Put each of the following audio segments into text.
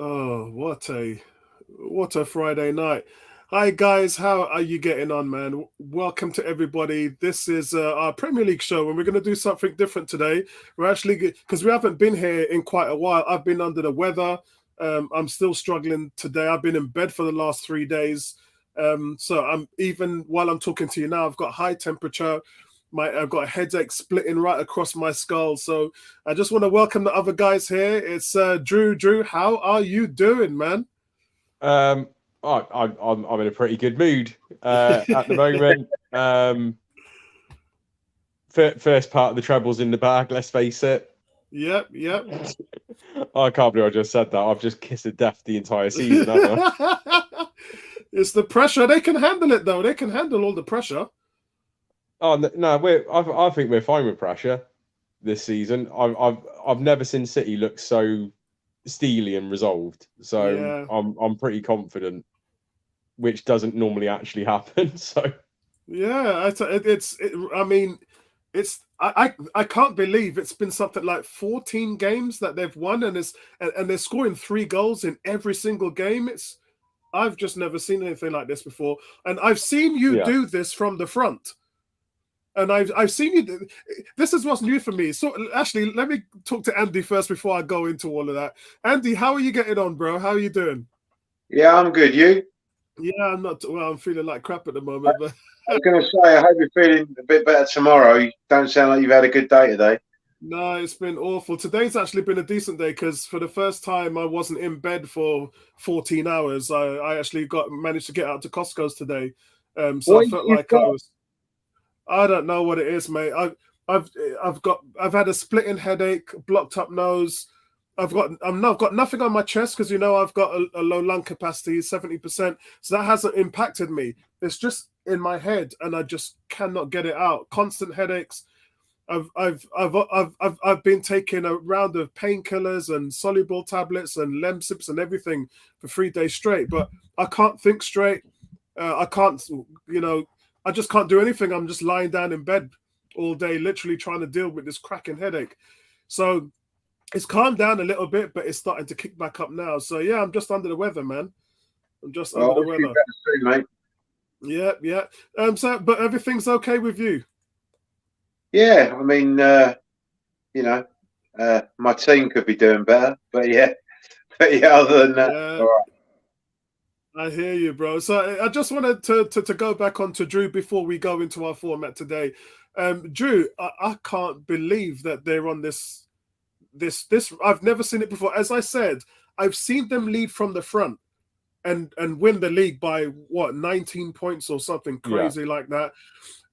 Oh, what a Friday night. Hi guys, how are you getting on, man? Welcome to everybody. This is our Premier League show, and we're going to do something different today. We're actually because we haven't been here in quite a while. I've been under the weather. I'm still struggling today. I've been in bed for the last 3 days. So I'm even while I'm talking to you now, I've got high temperature. I've got a headache splitting right across my skull. So I just want to welcome the other guys here. It's Drew. Drew, how are you doing, man? Um, I'm in a pretty good mood at the moment. First part of the trebles in the bag. Let's face it. Yep, yep. I can't believe I just said that. I've just kissed a death the entire season, haven't I? It's the pressure. They can handle it though. They can handle all the pressure. Oh no, I think we're fine with pressure this season. I've never seen City look so steely and resolved. So Yeah, I'm pretty confident, which doesn't normally actually happen. So yeah. I mean, I can't believe it's been something like 14 games that they've won, and they're scoring 3 goals in every single game. I've just never seen anything like this before, and I've seen you yeah. do this from the front. And I've seen you. This is what's new for me. So actually, let me talk to Andy first before I go into all of that. Andy, how are you getting on, bro? How are you doing? Yeah, I'm good. You? Yeah, I'm not. Well, I'm feeling like crap at the I moment, but was going to say, I hope you're feeling a bit better tomorrow. You don't sound like you've had a good day today. no, it's been awful. Today's actually been a decent day because for the first time I wasn't in bed for 14 hours. I actually got managed to get out to Costco's today. So I What felt you've like I got? was. I don't know what it is, mate. I've I've had a splitting headache, blocked up nose. I've got nothing on my chest because I've got a low lung capacity, 70%. So that hasn't impacted me. It's just in my head, and I just cannot get it out. Constant headaches. I've been taking a round of painkillers and soluble tablets and Lemsips and everything for 3 days straight, but I can't think straight. I can't, I just can't do anything. I'm just lying down in bed all day, literally trying to deal with this cracking headache. So it's calmed down a little bit, but it's starting to kick back up now. So yeah, I'm just under the weather, man. I'm just Well, under I the wish you weather. better soon, mate. Yeah, yeah. So but everything's okay with you? Yeah, I mean, you know, my team could be doing better, but yeah, other than that, Yeah, all right. I hear you, bro. So I just wanted to go back on to Drew before we go into our format today. Drew, I can't believe that they're on this. I've never seen it before. As I said, I've seen them lead from the front and win the league by what 19 points or something Yeah. crazy like that.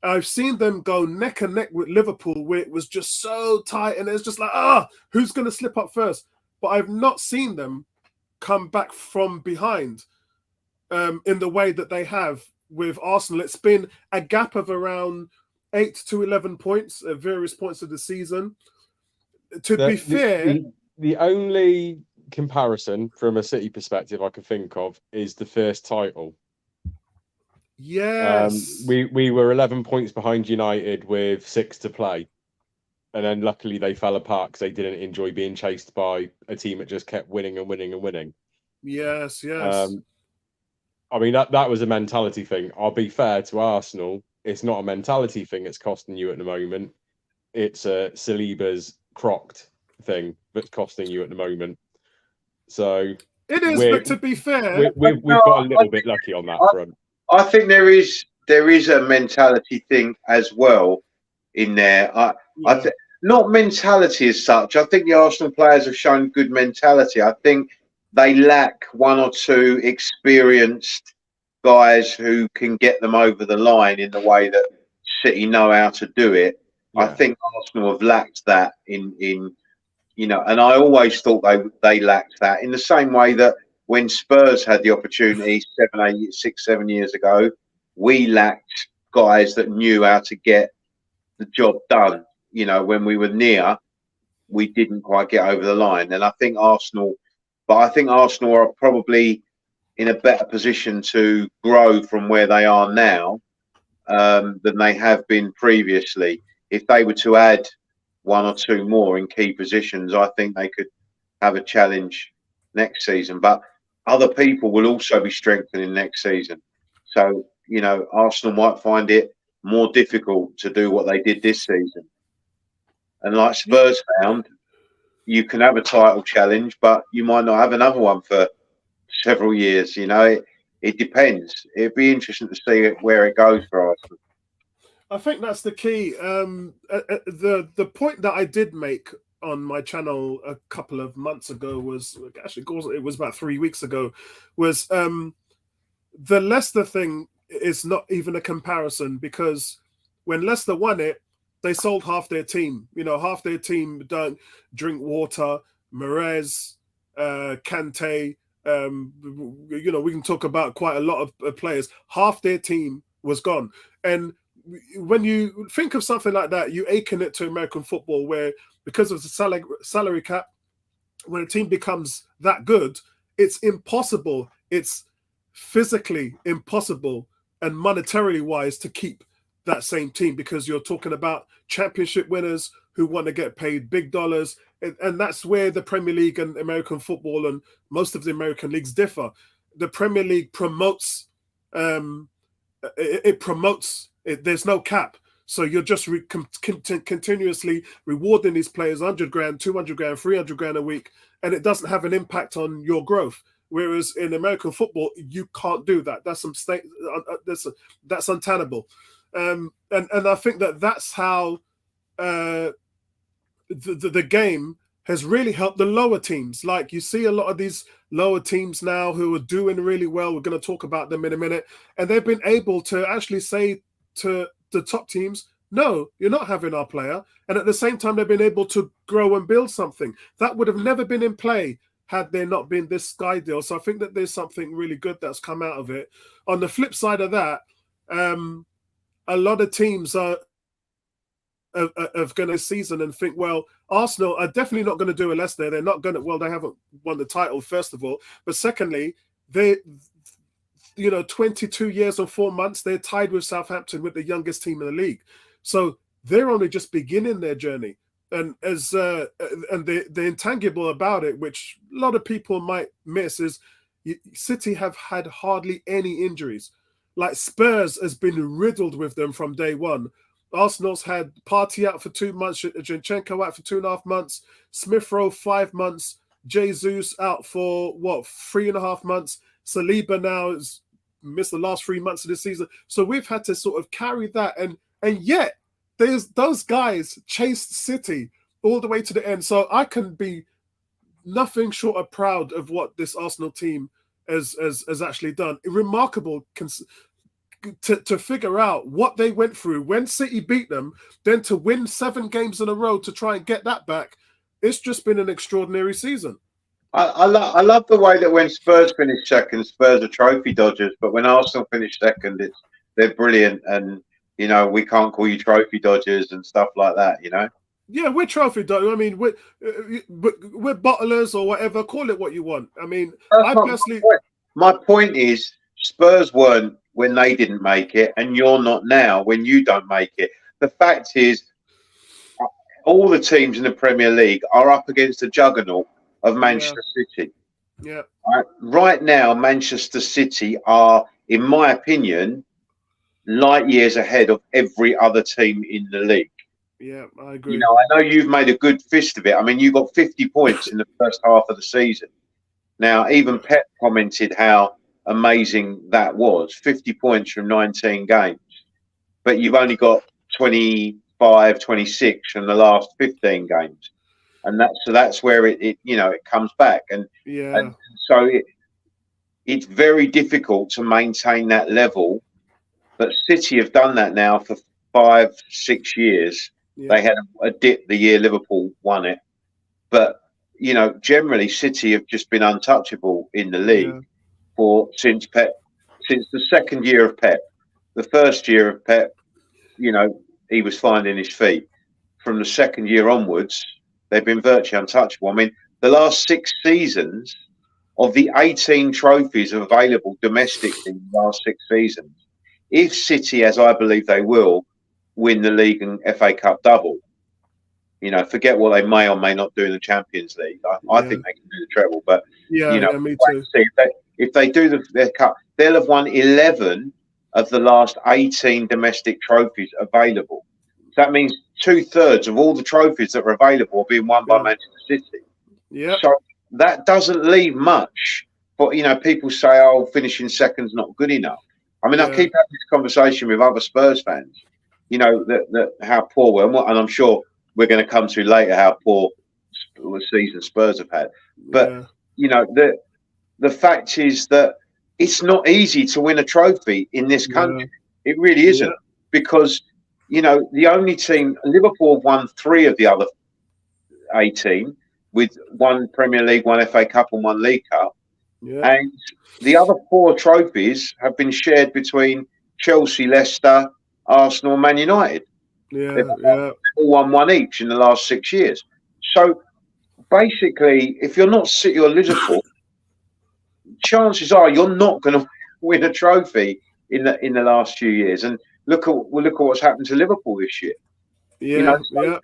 I've seen them go neck and neck with Liverpool where it was just so tight and it's just like who's going to slip up first? But I've not seen them come back from behind in the way that they have with Arsenal. It's been a gap of around 8 to 11 points at various points of the season. To be The, the fair, the the only comparison from a City perspective I could think of is the first title. yes, We were 11 points behind United with 6 to play, and then luckily they fell apart because they didn't enjoy being chased by a team that just kept winning and winning and winning. yes, yes. Um, I mean that was a mentality thing. I'll be fair to Arsenal; it's not a mentality thing that's costing you at the moment. It's a Saliba's crocked thing that's costing you at the moment. So It is, we're, but to be fair, we've No, got a little bit lucky on that I, front. I think there is a mentality thing as well in there. I yeah, think not mentality as such. I think the Arsenal players have shown good mentality. I think they lack one or two experienced guys who can get them over the line in the way that City know how to do it. I Yeah, think Arsenal have lacked that and I always thought they lacked that in the same way that when Spurs had the opportunity 7, 8, 6, 7 years ago, we lacked guys that knew how to get the job done. When we were near, we didn't quite get over the line. But I think Arsenal are probably in a better position to grow from where they are now than they have been previously. If they were to add one or two more in key positions, I think they could have a challenge next season, but other people will also be strengthening next season. So, you know, Arsenal might find it more difficult to do what they did this season. And like Spurs found, you can have a title challenge, but you might not have another one for several years. You know, it depends. It'd be interesting to see where it goes for Arsenal. I think that's the key. The point that I did make on my channel a couple of months ago was actually it was about 3 weeks ago, was the Leicester thing is not even a comparison, because when Leicester won it, they sold half their team. You know, half their team don't drink water. Mahrez, Kante. You know, we can talk about quite a lot of players. Half their team was gone, and when you think of something like that, you akin it to American football, where because of the salary cap, when a team becomes that good, it's impossible. It's physically impossible and monetarily wise to keep that same team, because you're talking about championship winners who want to get paid big dollars. And that's where the Premier League and American football and most of the American leagues differ. The Premier League promotes, there's no cap. So you're just continuously rewarding these players 100 grand, 200 grand, 300 grand a week, and it doesn't have an impact on your growth. Whereas in American football, you can't do that. That's that's untenable. And I think that's how the game has really helped the lower teams. Like, you see a lot of these lower teams now who are doing really well. We're going to talk about them in a minute. And they've been able to actually say to the top teams, no, you're not having our player. And at the same time, they've been able to grow and build something. That would have never been in play had there not been this Sky deal. So I think that there's something really good that's come out of it. On the flip side of that, a lot of teams are going to season and think, well, Arsenal are definitely not going to do a Leicester. They're not going to, well, they haven't won the title, first of all. But secondly, they, 22 years and 4 months, they're tied with Southampton with the youngest team in the league. So they're only just beginning their journey. And the intangible about it, which a lot of people might miss, is City have had hardly any injuries. Like, Spurs has been riddled with them from day one. Arsenal's had Partey out for 2 months, Zinchenko out for 2.5 months, Smith Rowe 5 months, Jesus out for 3.5 months. Saliba now has missed the last 3 months of the season. So we've had to sort of carry that, and yet those guys chased City all the way to the end. So I can be nothing short of proud of what this Arsenal team has actually done. Remarkable to figure out what they went through when City beat them, then to win 7 games in a row to try and get that back. It's just been an extraordinary season. I love the way that when Spurs finish second, Spurs are trophy dodgers, but when Arsenal finish second, they're brilliant, and we can't call you trophy dodgers and stuff like that. Yeah, we're trophy dodgers. I mean, we're bottlers or whatever. Call it what you want. I mean, my point is, Spurs weren't when they didn't make it, and you're not now when you don't make it. The fact is, all the teams in the Premier League are up against the juggernaut of Manchester City. Yeah. Right now, Manchester City are, in my opinion, light years ahead of every other team in the league. Yeah, I agree. I know you've made a good fist of it. I mean, you got 50 points in the first half of the season. Now, even Pep commented how amazing that was. 50 points from 19 games. But you've only got 25, 26 from the last 15 games. And that's where it comes back. And so it's very difficult to maintain that level. But City have done that now for 5-6 years. Yeah. They had a dip the year Liverpool won it. But, generally City have just been untouchable in the league since the second year of Pep. The first year of Pep, he was finding his feet. From the second year onwards, they've been virtually untouchable. I mean, the last 6 seasons of the 18 trophies available domestically in the last 6 seasons, if City, as I believe they will, win the league and FA Cup double, forget what they may or may not do in the Champions League. I think they can do the treble, but Yeah, You know, yeah, me too. if they do their cup, they'll have won 11 of the last 18 domestic trophies available. So that means 2/3 of all the trophies that are available are being won by Yeah. Manchester City. Yeah, So that doesn't leave much. But you know, people say, "Oh, finishing second's not good enough." I mean, I Yeah. keep having this conversation with other Spurs fans. You know that how poor we're, and I'm sure we're going to come to later how poor the season Spurs have had. But yeah, you know, the fact is that it's not easy to win a trophy in this country. It really isn't, because you know the only team, Liverpool, have won 3 of the other 18 with 1 Premier League, 1 FA Cup, and 1 League Cup, yeah, and the other 4 trophies have been shared between Chelsea, Leicester, Arsenal, and Man United. yeah, They've yeah, all won 1 each in the last 6 years. So basically, if you're not City or Liverpool, chances are you're not going to win a trophy in the last few years. And look at what's happened to Liverpool this year. yeah, You know, yeah,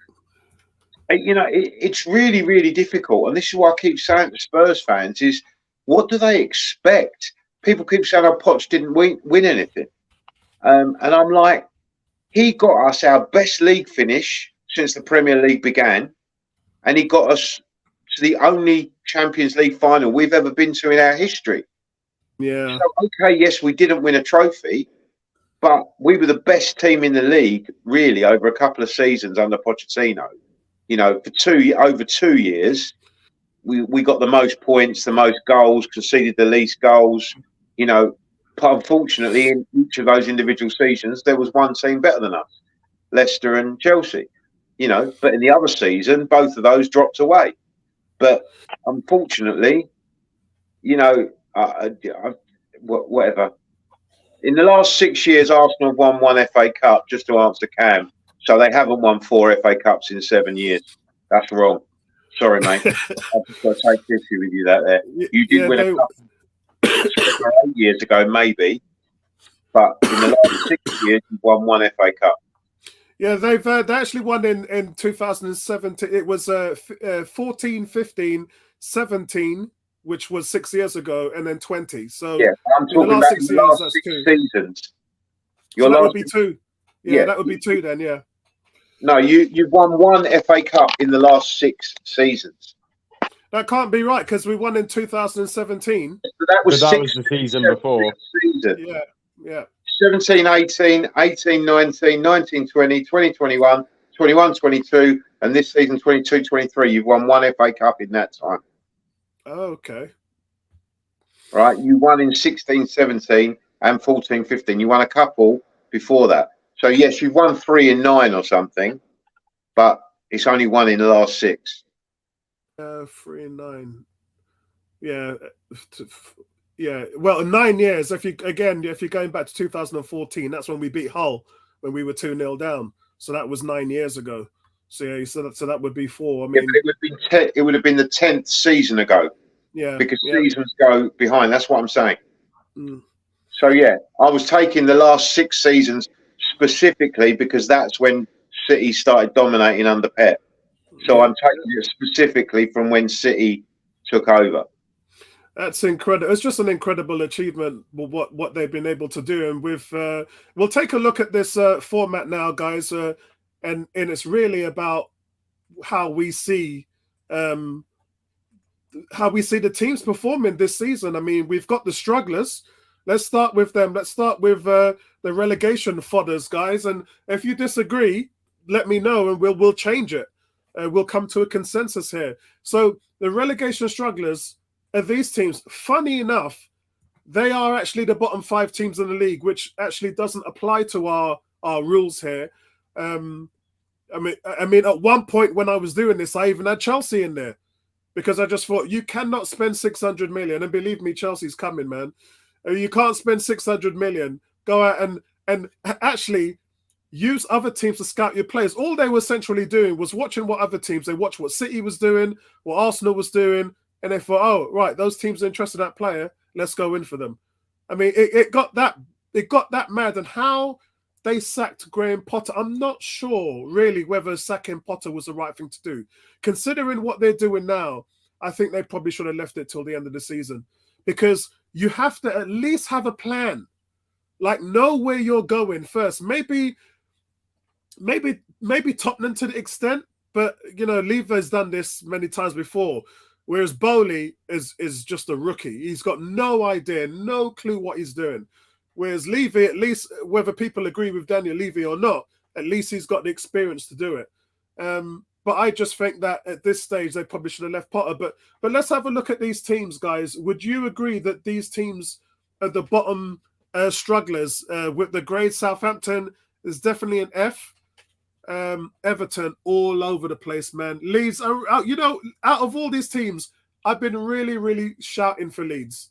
you know, it's really, really difficult. And this is what I keep saying to Spurs fans: is what do they expect? People keep saying, "Oh, Poch didn't win anything," and I'm like, he got us our best league finish since the Premier League began, and he got us to the only Champions League final we've ever been to in our history. yeah, So, okay, yes, we didn't win a trophy, but we were the best team in the league, really, over a couple of seasons under Pochettino. You know, for over 2 years, we got the most points, the most goals, conceded the least goals. You know, but unfortunately, in each of those individual seasons, there was one team better than us, Leicester and Chelsea. You know, but in the other season, both of those dropped away. But unfortunately, you know, whatever. In the last 6 years, Arsenal have won 1 FA Cup, just to answer Cam. So they haven't won 4 FA Cups in 7 years. That's wrong. Sorry, mate. I've just got to take issue with you there. You did win a cup 7 or 8 years ago, maybe. But in the last 6 years, you've won 1 FA Cup. yeah. They actually won in 2017. It was 14, 15, 17, which was 6 years ago, and then 20. So Yeah, I'm in the talking last about 6 the years, last that's 6 2. seasons. So that would be 2. Yeah, Yeah. that would be 2 then. Yeah. No, you've won 1 FA Cup in the last 6 seasons. That can't be right, because we won in 2017. So that was the season before. Season. Yeah, yeah. 17, 18, 18, 19, 19, 20, 20, 21, 21, 22, and this season 22, 23. You've won 1 FA Cup in that time. Oh, okay. Right? You won in 16, 17, and 14, 15. You won a couple before that. So, yes, you've won 3 in 9 or something, but it's only 1 in the last 6. 3 and 9. Yeah, yeah. Well, 9 years. If you're going back to 2014, that's when we beat Hull when we were 2-0 down. So that was 9 years ago. So yeah, so that would be 4. I mean, yeah, it would have been the 10th season ago. Yeah, because seasons go behind. That's what I'm saying. Mm. So yeah, I was taking the last 6 seasons specifically because that's when City started dominating under Pep. So I'm taking it specifically from when City took over. That's incredible. It's just an incredible achievement, what they've been able to do. And we'll take a look at this format now, guys, and it's really about how we see the teams performing this season. I mean, we've got the strugglers. Let's start with them. Let's start with the relegation fodders, guys. And if you disagree, let me know, and we'll change it. We'll come to a consensus here. So the relegation strugglers are these teams. Funny enough, they are actually the bottom 5 teams in the league, which actually doesn't apply to our rules here. I mean, at one point when I was doing this, I even had Chelsea in there because I just thought you cannot spend 600 million, and believe me, Chelsea's coming, man. You can't spend 600 million. Go out and actually use other teams to scout your players. All they were centrally doing was watching what other teams. They watched what City was doing, what Arsenal was doing, and they thought, oh, right, those teams are interested in that player. Let's go in for them. I mean, it got that mad. And how they sacked Graham Potter, I'm not sure really whether sacking Potter was the right thing to do. Considering what they're doing now, I think they probably should have left it till the end of the season, because you have to at least have a plan, like know where you're going first. Maybe Tottenham to the extent, but Lever's done this many times before. Whereas Bowley is just a rookie. He's got no idea, no clue what he's doing. Whereas Levy, at least, whether people agree with Daniel Levy or not, at least he's got the experience to do it. But I just think that at this stage they probably should have left Potter. But let's have a look at these teams, guys. Would you agree that these teams are the bottom strugglers? With the grade, Southampton is definitely an F. Everton all over the place, man. Leeds are, out of all these teams, I've been really, really shouting for Leeds.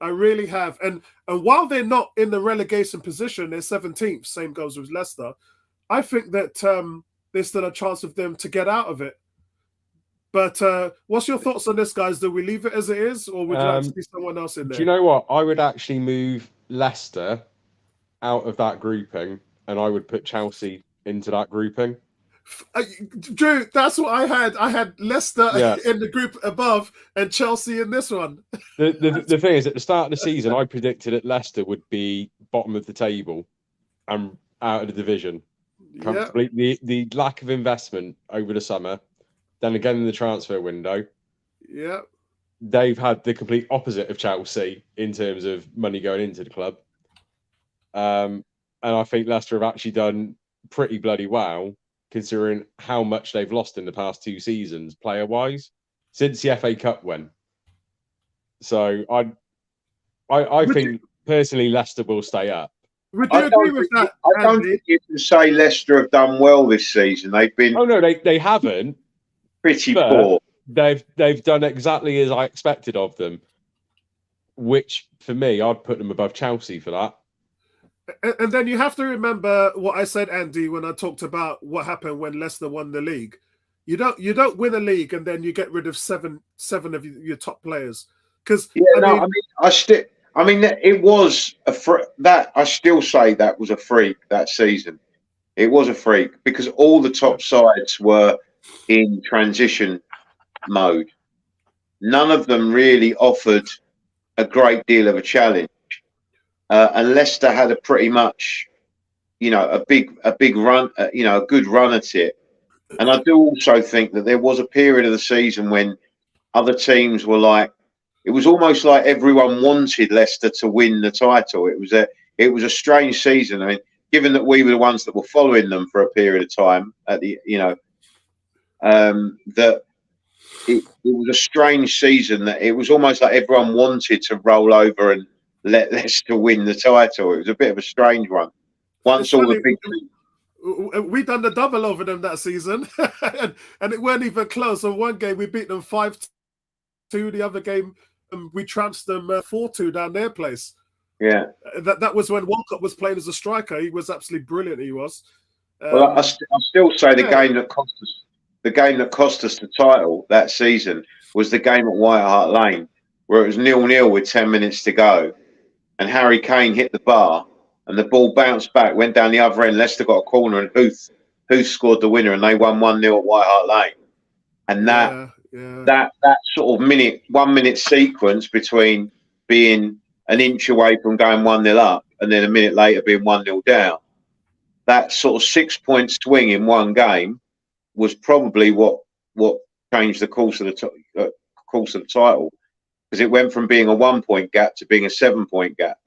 I really have. And while they're not in the relegation position, they're 17th. Same goes with Leicester. I think that there's still a chance of them to get out of it. But what's your thoughts on this, guys? Do we leave it as it is, or would you like to see someone else in there? Do you know what? I would actually move Leicester out of that grouping, and I would put Chelsea into that grouping. Drew, that's what I had. I had Leicester in the group above and Chelsea in this one. The thing is, at the start of the season, I predicted that Leicester would be bottom of the table and out of the division comfortably. Yeah. The lack of investment over the summer, then again in the transfer window. Yeah. They've had the complete opposite of Chelsea in terms of money going into the club. And I think Leicester have actually done pretty bloody well, considering how much they've lost in the past 2 seasons, player-wise, since the FA Cup win. So I think personally Leicester will stay up. Would you agree with that? I don't think you can say Leicester have done well this season. They've been they haven't. Pretty poor. They've done exactly as I expected of them, which for me, I'd put them above Chelsea for that. And then you have to remember what I said, Andy, when I talked about what happened when Leicester won the league. You don't win a league and then you get rid of seven of your top players. Because I still say that was a freak that season. It was a freak because all the top sides were in transition mode. None of them really offered a great deal of a challenge. And Leicester had a pretty much, a big run, a good run at it. And I do also think that there was a period of the season when other teams were like, it was almost like everyone wanted Leicester to win the title. It was a strange season. I mean, given that we were the ones that were following them for a period of time that it was a strange season, that it was almost like everyone wanted to roll over and let Leicester win the title. It was a bit of a strange one. Once all the big we done the double over them that season, and it weren't even close. So one game we beat them 5-2. The other game we trounced them 4-2 down their place. Yeah, that was when Walcott was playing as a striker. He was absolutely brilliant. He was. Well, I still say the game that cost us the title that season was the game at White Hart Lane, where it was 0-0 with 10 minutes to go. And Harry Kane hit the bar, and the ball bounced back, went down the other end. Leicester got a corner, and Huth scored the winner, and they won 1-0 at White Hart Lane. And that sort of 1 minute sequence between being an inch away from going 1-0 up, and then a minute later being 1-0 down, that sort of 6-point swing in one game was probably what changed the course of the title. Because it went from being a 1-point gap to being a 7-point gap,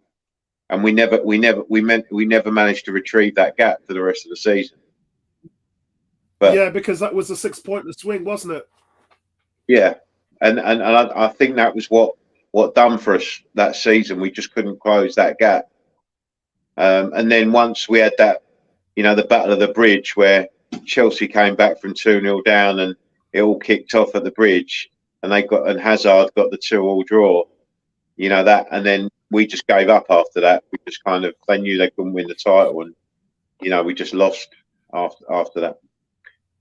and we never managed to retrieve that gap for the rest of the season. But yeah, because that was a 6-point swing, wasn't it? Yeah, and I think that was what done for us that season. We just couldn't close that gap. And then once we had that, the Battle of the Bridge, where Chelsea came back from 2-0 down, and it all kicked off at the Bridge. And Hazard got the 2-2 draw, and then we just gave up after that. We just they knew they couldn't win the title, and we just lost after that.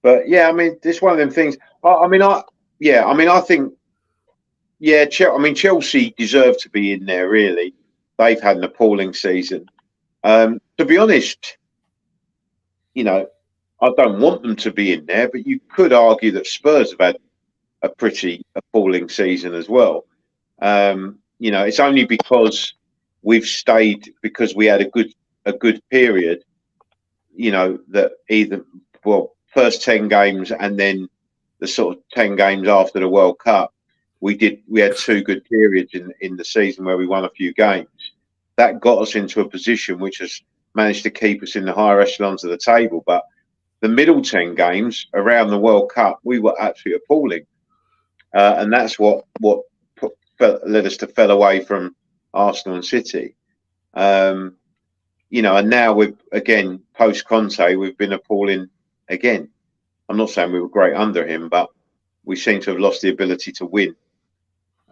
But yeah, I mean, it's one of them things. I think Chelsea deserve to be in there. Really, they've had an appalling season. To be honest, I don't want them to be in there, but you could argue that Spurs have had a pretty appalling season as well. You know, it's only because we've stayed because we had a good period. You know, that first 10 games and then the sort of 10 games after the World Cup, we had 2 good periods in the season where we won a few games. That got us into a position which has managed to keep us in the higher echelons of the table. But the middle 10 games around the World Cup, we were absolutely appalling. And that's what led us to fell away from Arsenal and City. You know, and now we've, again, post-Conte, we've been appalling again. I'm not saying we were great under him, but we seem to have lost the ability to win.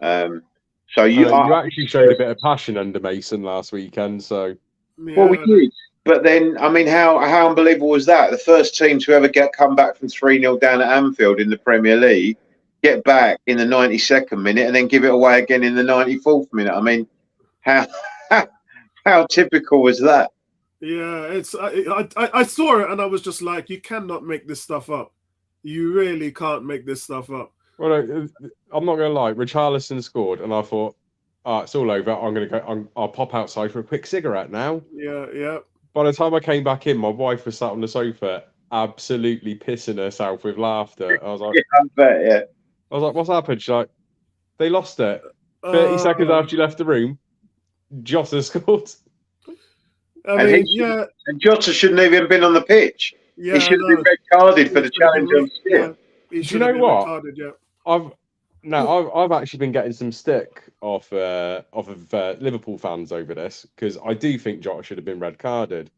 So you actually showed a bit of passion under Mason last weekend. So, Yeah. Well, we did. But then, I mean, how unbelievable was that? The first team to ever come back from 3-0 down at Anfield in the Premier League, get back in the 92nd minute and then give it away again in the 94th minute. I mean, how typical was that? Yeah, it's I saw it and I was just like, you cannot make this stuff up. You really can't make this stuff up. Well, I'm not going to lie. Richarlison scored, and I thought, it's all over. I'm going to go. I'll pop outside for a quick cigarette now. Yeah. By the time I came back in, my wife was sat on the sofa, absolutely pissing herself with laughter. I was like, I bet, yeah. I was like, what's happened? She's like, they lost it. 30 seconds after you left the room, Jota scored. I mean, yeah. And Jota shouldn't have even been on the pitch. Yeah, he should have been red carded for the challenge on Skip. Do you know what? I've actually been getting some stick off of Liverpool fans over this because I do think Jota should have been red carded.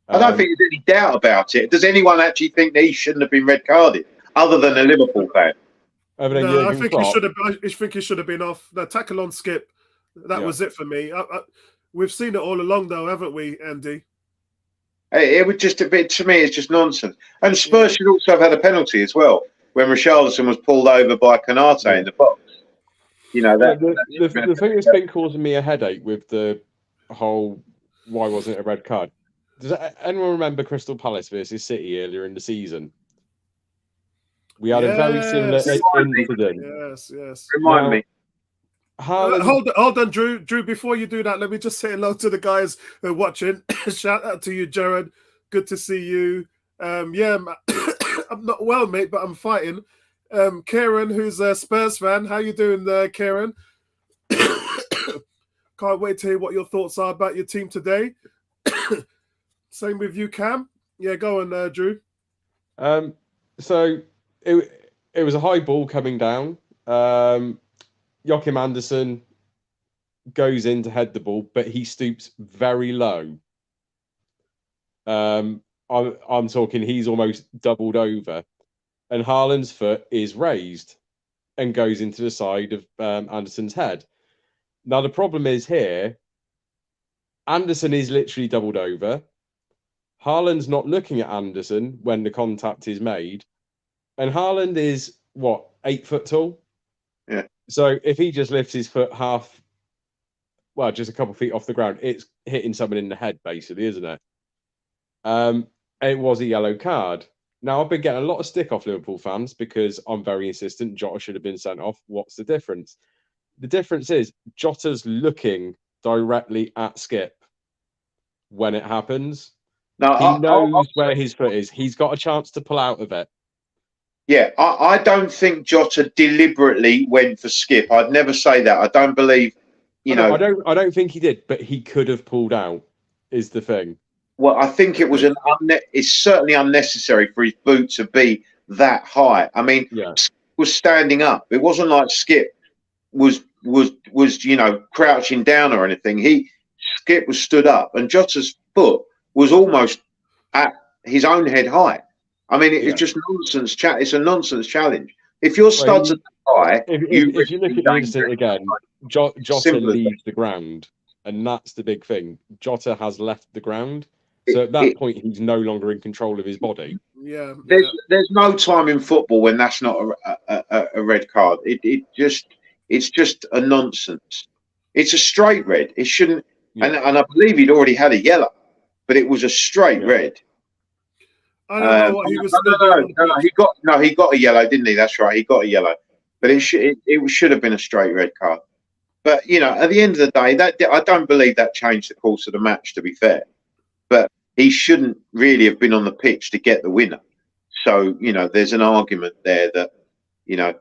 I don't think there's any doubt about it. Does anyone actually think that he shouldn't have been red carded, other than a Liverpool fan? No, I think he should have. I think he should have been off. The tackle on Skip, that was it for me. We've seen it all along, though, haven't we, Andy? It was just a bit, to me, it's just nonsense. And Spurs should also have had a penalty as well when Richarlison was pulled over by Konate in the box. You know, the thing that's been causing me a headache with the whole why wasn't it a red card? Does anyone remember Crystal Palace versus City earlier in the season? We had a very similar incident. Yes. Remind me. Hold on, Drew. Before you do that, let me just say hello to the guys who are watching. Shout out to you, Jared. Good to see you. I'm not well, mate, but I'm fighting. Kieran, who's a Spurs fan. How you doing there, Kieran? Can't wait to hear what your thoughts are about your team today. Same with you, Cam. Yeah, go on, Drew. So it was a high ball coming down. Joachim Andersen goes in to head the ball, but he stoops very low. I'm talking he's almost doubled over, and Haaland's foot is raised and goes into the side of Andersen's head. Now the problem is here, Andersen is literally doubled over. Haaland's not looking at Andersen when the contact is made, and Haaland is 8 foot tall. Yeah. So if he just lifts his foot just a couple of feet off the ground, it's hitting someone in the head, basically, isn't it? It was a yellow card. Now, I've been getting a lot of stick off Liverpool fans because I'm very insistent Jota should have been sent off. What's the difference? The difference is Jota's looking directly at Skip when it happens. Now, he knows where his foot is. He's got a chance to pull out of it. Yeah, I don't think Jota deliberately went for Skip. I'd never say that. I don't believe, I don't think he did, but he could have pulled out, is the thing. Well, I think it was it's certainly unnecessary for his boot to be that high. I mean, Skip was standing up. It wasn't like Skip was crouching down or anything. Skip was stood up, and Jota's foot was almost at his own head height. I mean, it's just nonsense. It's a nonsense challenge. If your studs are high, if you look at the incident again, Jota leaves the ground, and that's the big thing. Jota has left the ground, so at that point, he's no longer in control of his body. Yeah, there's no time in football when that's not a red card. It's just a nonsense. It's a straight red. It shouldn't. Yeah. And I believe he'd already had a yellow, but it was a straight red. I don't know what he was doing. He got a yellow, didn't he? That's right. He got a yellow. but it should have been a straight red card. But you know, at the end of the day, that I don't believe that changed the course of the match. To be fair, but he shouldn't really have been on the pitch to get the winner. So you know, there's an argument there that you know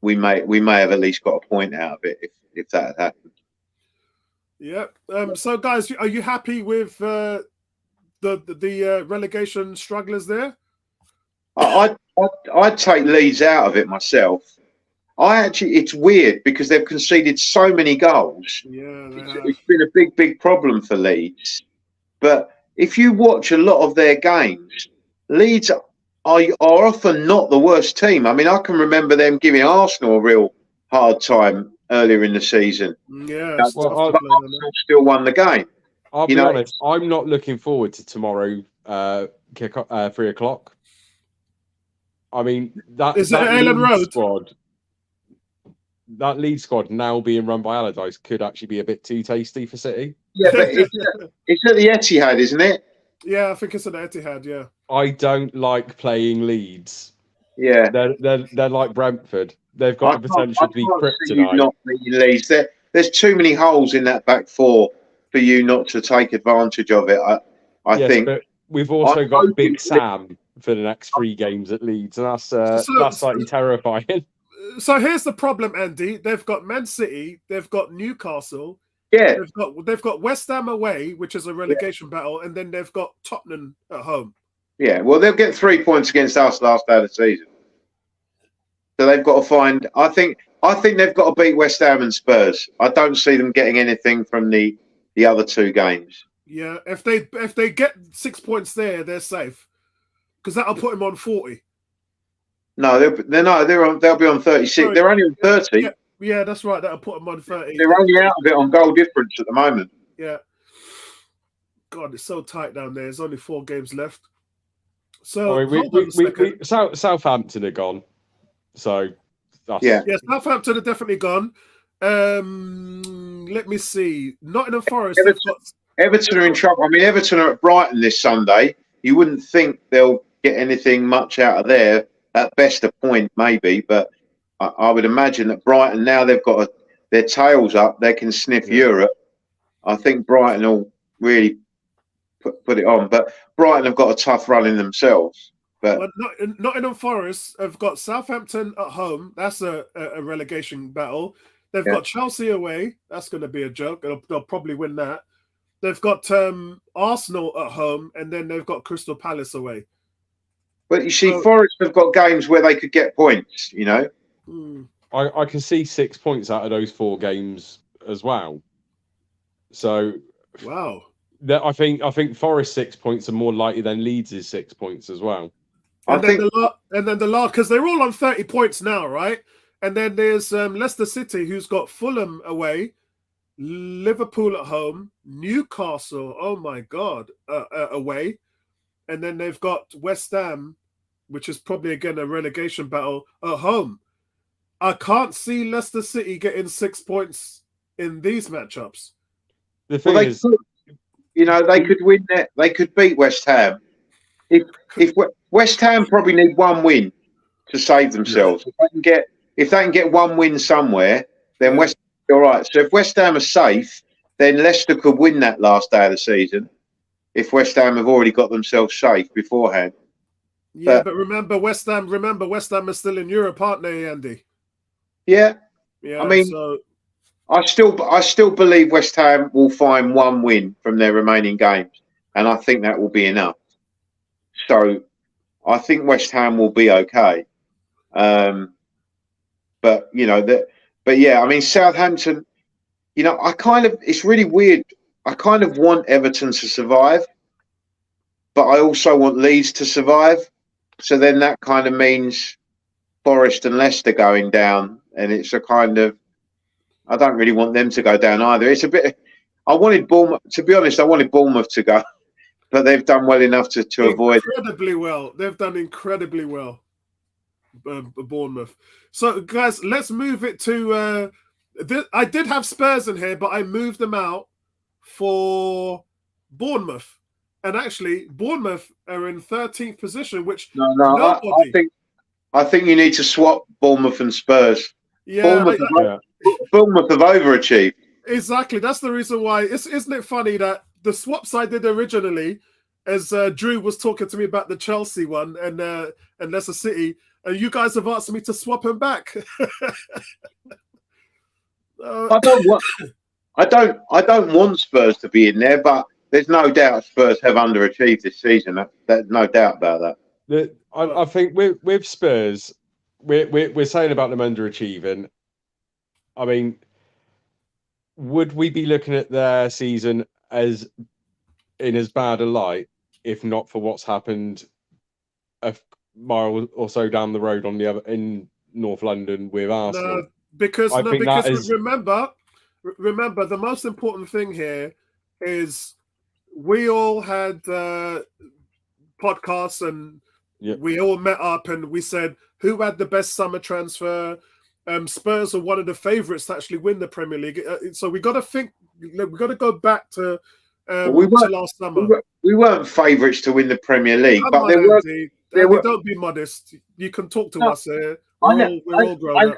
we may have at least got a point out of it if that had happened. Yeah. So guys, are you happy with the relegation strugglers there? I'd take Leeds out of it myself. It's weird because they've conceded so many goals. Yeah, it's been a big problem for Leeds. But if you watch a lot of their games, Leeds are often not the worst team. I mean, I can remember them giving Arsenal a real hard time earlier in the season. Yeah, Arsenal still won the game. I'll be honest, I'm not looking forward to tomorrow kick 3 o'clock. I mean, that Ellen Road squad. That Leeds squad now being run by Allardyce could actually be a bit too tasty for City. Yeah, but it's at the Etihad, isn't it? Yeah, I think it's at the Etihad. Yeah. I don't like playing Leeds. Yeah, they're like Brentford. They've got the potential to be kryptonite. Not beating Leeds. There's too many holes in that back four for you not to take advantage of it. I think. But we've also got Big Sam for the next 3 games at Leeds, and that's slightly terrifying. So here's the problem, Andy. They've got Man City, they've got Newcastle, yeah, they've got West Ham away, which is a relegation battle, and then they've got Tottenham at home. Yeah, well, they'll get 3 points against us last day of the season, so they've got to find. I think they've got to beat West Ham and Spurs. I don't see them getting anything from the other 2 games. Yeah, if they get 6 points there, they're safe because that'll put them on 40. No, they'll be on 36. Sorry, they're only on 30. Yeah, that's right. That'll put them on 30. They're only out of it on goal difference at the moment. Yeah. God, it's so tight down there. There's only 4 games left. So Southampton are gone. So yeah, Southampton are definitely gone. Let me see. Nottingham Forest. Everton are in trouble. I mean, Everton are at Brighton this Sunday. You wouldn't think they'll get anything much out of there. At best, a point maybe, but I would imagine that Brighton, now they've got their tails up, they can sniff Europe. I think Brighton will really put it on, but Brighton have got a tough run in themselves. But Nottingham Forest have got Southampton at home. That's a relegation battle. They've got Chelsea away. That's going to be a joke. They'll probably win that. They've got Arsenal at home, and then they've got Crystal Palace away. But you see, Forest have got games where they could get points, you know. I can see 6 points out of those 4 games as well. So, wow. I think Forest 6 points are more likely than Leeds' 6 points as well. And then the last, because they're all on 30 points now, right? And then there's Leicester City, who's got Fulham away, Liverpool at home, Newcastle, oh my God, away. And then they've got West Ham, which is probably, again, a relegation battle at home. I can't see Leicester City getting 6 points in these matchups. The thing is, they could win that. They could beat West Ham. If West Ham probably need 1 win to save themselves. Yeah. If they can get 1 win somewhere, then West Ham will be all right. So if West Ham are safe, then Leicester could win that last day of the season. If West Ham have already got themselves safe beforehand. Yeah, but remember West Ham are still in Europe, aren't they, Andy? Yeah. Yeah. I mean, I still believe West Ham will find 1 win from their remaining games, and I think that will be enough. So I think West Ham will be okay. But I mean, Southampton, it's really weird. I kind of want Everton to survive, but I also want Leeds to survive. So then that kind of means Forest and Leicester going down, and it's a kind of, I don't really want them to go down either. It's a bit. I wanted Bournemouth, to be honest. I wanted Bournemouth to go, but they've done well enough to avoid. Incredibly well. They've done incredibly well. Bournemouth. So guys, let's move it to. I did have Spurs in here, but I moved them out for Bournemouth, and actually Bournemouth are in 13th position, which I I think you need to swap Bournemouth and Spurs. Yeah, Bournemouth have overachieved. Exactly. That's the reason why. Isn't it funny that the swaps I did originally, as Drew was talking to me about the Chelsea one and Leicester City, and you guys have asked me to swap them back. I don't want Spurs to be in there, but there's no doubt Spurs have underachieved this season. There's no doubt about that. I think with Spurs, we're saying about them underachieving. I mean, would we be looking at their season as bad a light if not for what's happened a mile or so down the road in North London with Arsenal? No, because remember, the most important thing here is we all had podcasts and we all met up and we said who had the best summer transfer. Spurs are one of the favourites to actually win the Premier League. So we got to think. We got to go back to last summer. We weren't favourites to win the Premier League, but there were. Don't be modest. You can talk to us here. We're all grown up.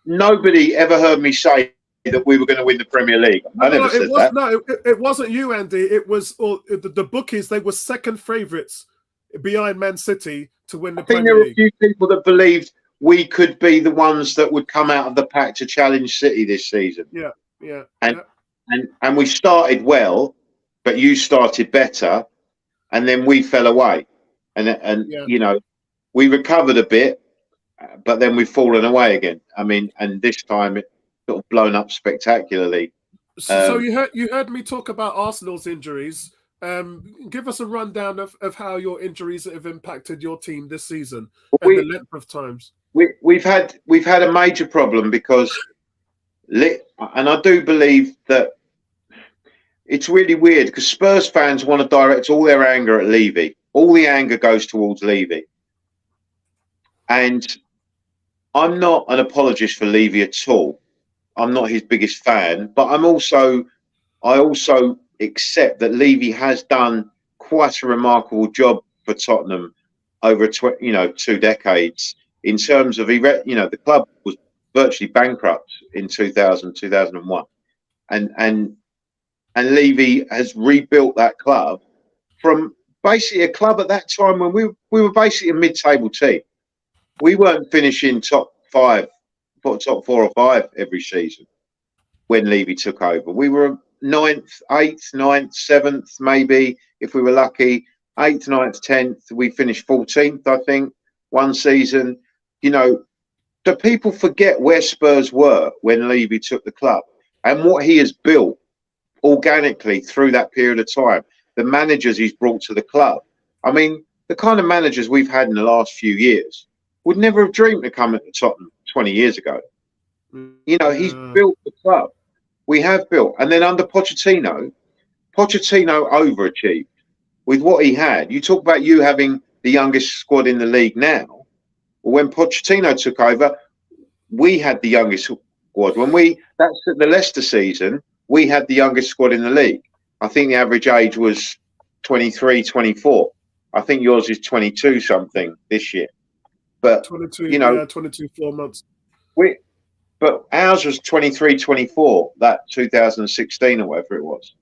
Nobody ever heard me say that we were going to win the Premier League. I never said that. No, it wasn't you, Andy. It was the bookies. They were second favourites behind Man City to win the Premier League. I think there were a few people that believed we could be the ones that would come out of the pack to challenge City this season. Yeah. And we started well, but you started better, and then we fell away. And you know, we recovered a bit, but then we've fallen away again. I mean, and this time it sort of blown up spectacularly. So you heard me talk about Arsenal's injuries. Give us a rundown of how your injuries have impacted your team this season and the length of times. We've had a major problem because, and I do believe that it's really weird because Spurs fans want to direct all their anger at Levy. All the anger goes towards Levy, and I'm not an apologist for Levy at all. I'm not his biggest fan, but I also accept that Levy has done quite a remarkable job for Tottenham over 2 decades. In terms of, the club was virtually bankrupt in 2000, 2001. And Levy has rebuilt that club from basically a club at that time when we were basically a mid-table team. We weren't finishing top 4 or 5 every season when Levy took over. We were 9th, 8th, 9th, 7th, maybe, if we were lucky. 8th, 9th, 10th. We finished 14th, I think, one season. Do people forget where Spurs were when Levy took the club and what he has built organically through that period of time? The managers he's brought to the club. I mean, the kind of managers we've had in the last few years would never have dreamed of coming to Tottenham 20 years ago. He's built the club. We have built. And then under Pochettino overachieved with what he had. You talk about you having the youngest squad in the league now. When Pochettino took over, we had the youngest squad. That's the Leicester season, we had the youngest squad in the league. I think the average age was 23, 24. I think yours is 22 something this year. But 22, 22, 4 months. But ours was 23, 24, that 2016 or whatever it was.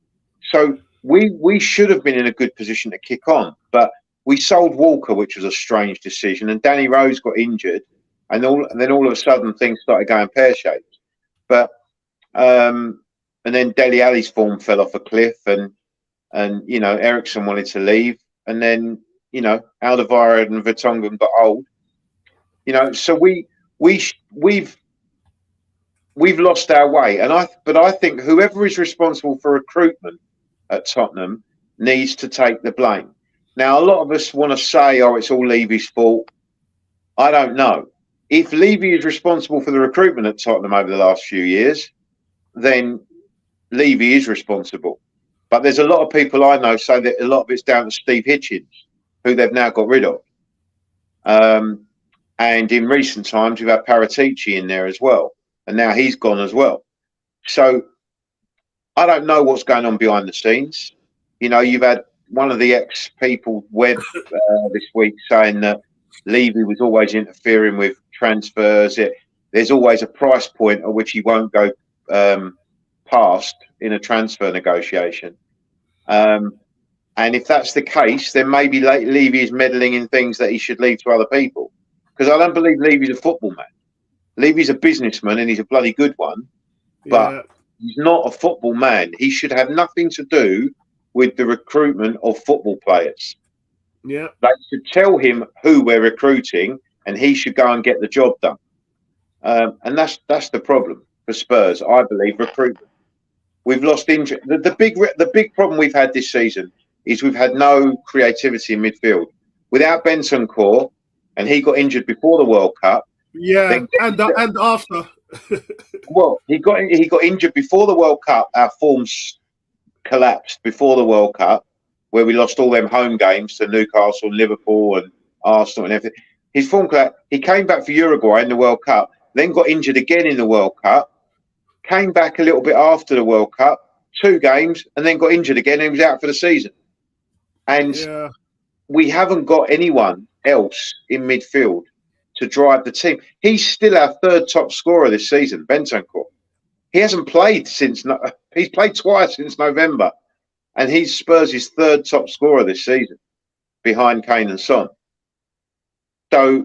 So we should have been in a good position to kick on, but we sold Walker, which was a strange decision, and Danny Rose got injured, and then all of a sudden things started going pear-shaped. But and then Dele Alli's form fell off a cliff, and Ericsson wanted to leave, and then Alderweireld and Vertonghen got old. So we've lost our way, but I think whoever is responsible for recruitment at Tottenham needs to take the blame. Now, a lot of us want to say, it's all Levy's fault. I don't know. If Levy is responsible for the recruitment at Tottenham over the last few years, then Levy is responsible. But there's a lot of people I know say that a lot of it's down to Steve Hitchens, who they've now got rid of. And in recent times, we've had Paratici in there as well. And now he's gone as well. So I don't know what's going on behind the scenes. You've had one of the ex-people, Webb, this week saying that Levy was always interfering with transfers. There's always a price point at which he won't go past in a transfer negotiation. And if that's the case, then maybe Levy is meddling in things that he should leave to other people. Because I don't believe Levy's a football man. Levy's a businessman, and he's a bloody good one. But he's not a football man. He should have nothing to do with the recruitment of football players. Yeah. They should tell him who we're recruiting, and he should go and get the job done. And that's the problem for Spurs, I believe, recruitment. We've lost interest. The big problem we've had this season is we've had no creativity in midfield. Without Bentancur, and he got injured before the World Cup. Yeah, and after. Well, he got injured before the World Cup. Our forms collapsed before the World Cup, where we lost all them home games to Newcastle, Liverpool, and Arsenal, and everything. His form collapsed. He came back for Uruguay in the World Cup, then got injured again in the World Cup. Came back a little bit after the World Cup, 2 games, and then got injured again, and he was out for the season. And we haven't got anyone else in midfield to drive the team. He's still our 3rd top scorer this season, Bentancur. He hasn't played he's played twice since November, and he's Spurs' 3rd top scorer this season, behind Kane and Son. So,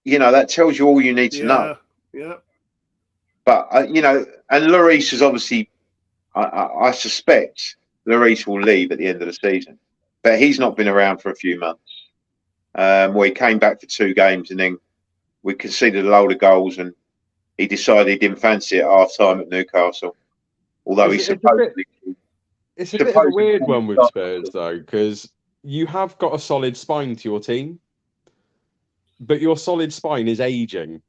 that tells you all you need to know. Yeah. But, and Lloris is obviously, I suspect Lloris will leave at the end of the season. But he's not been around for a few months. He came back for 2 games, and then we conceded a load of goals, and he decided he didn't fancy it at half-time at Newcastle. Although It's a bit of a weird one with Spurs, though, because you have got a solid spine to your team, but your solid spine is ageing.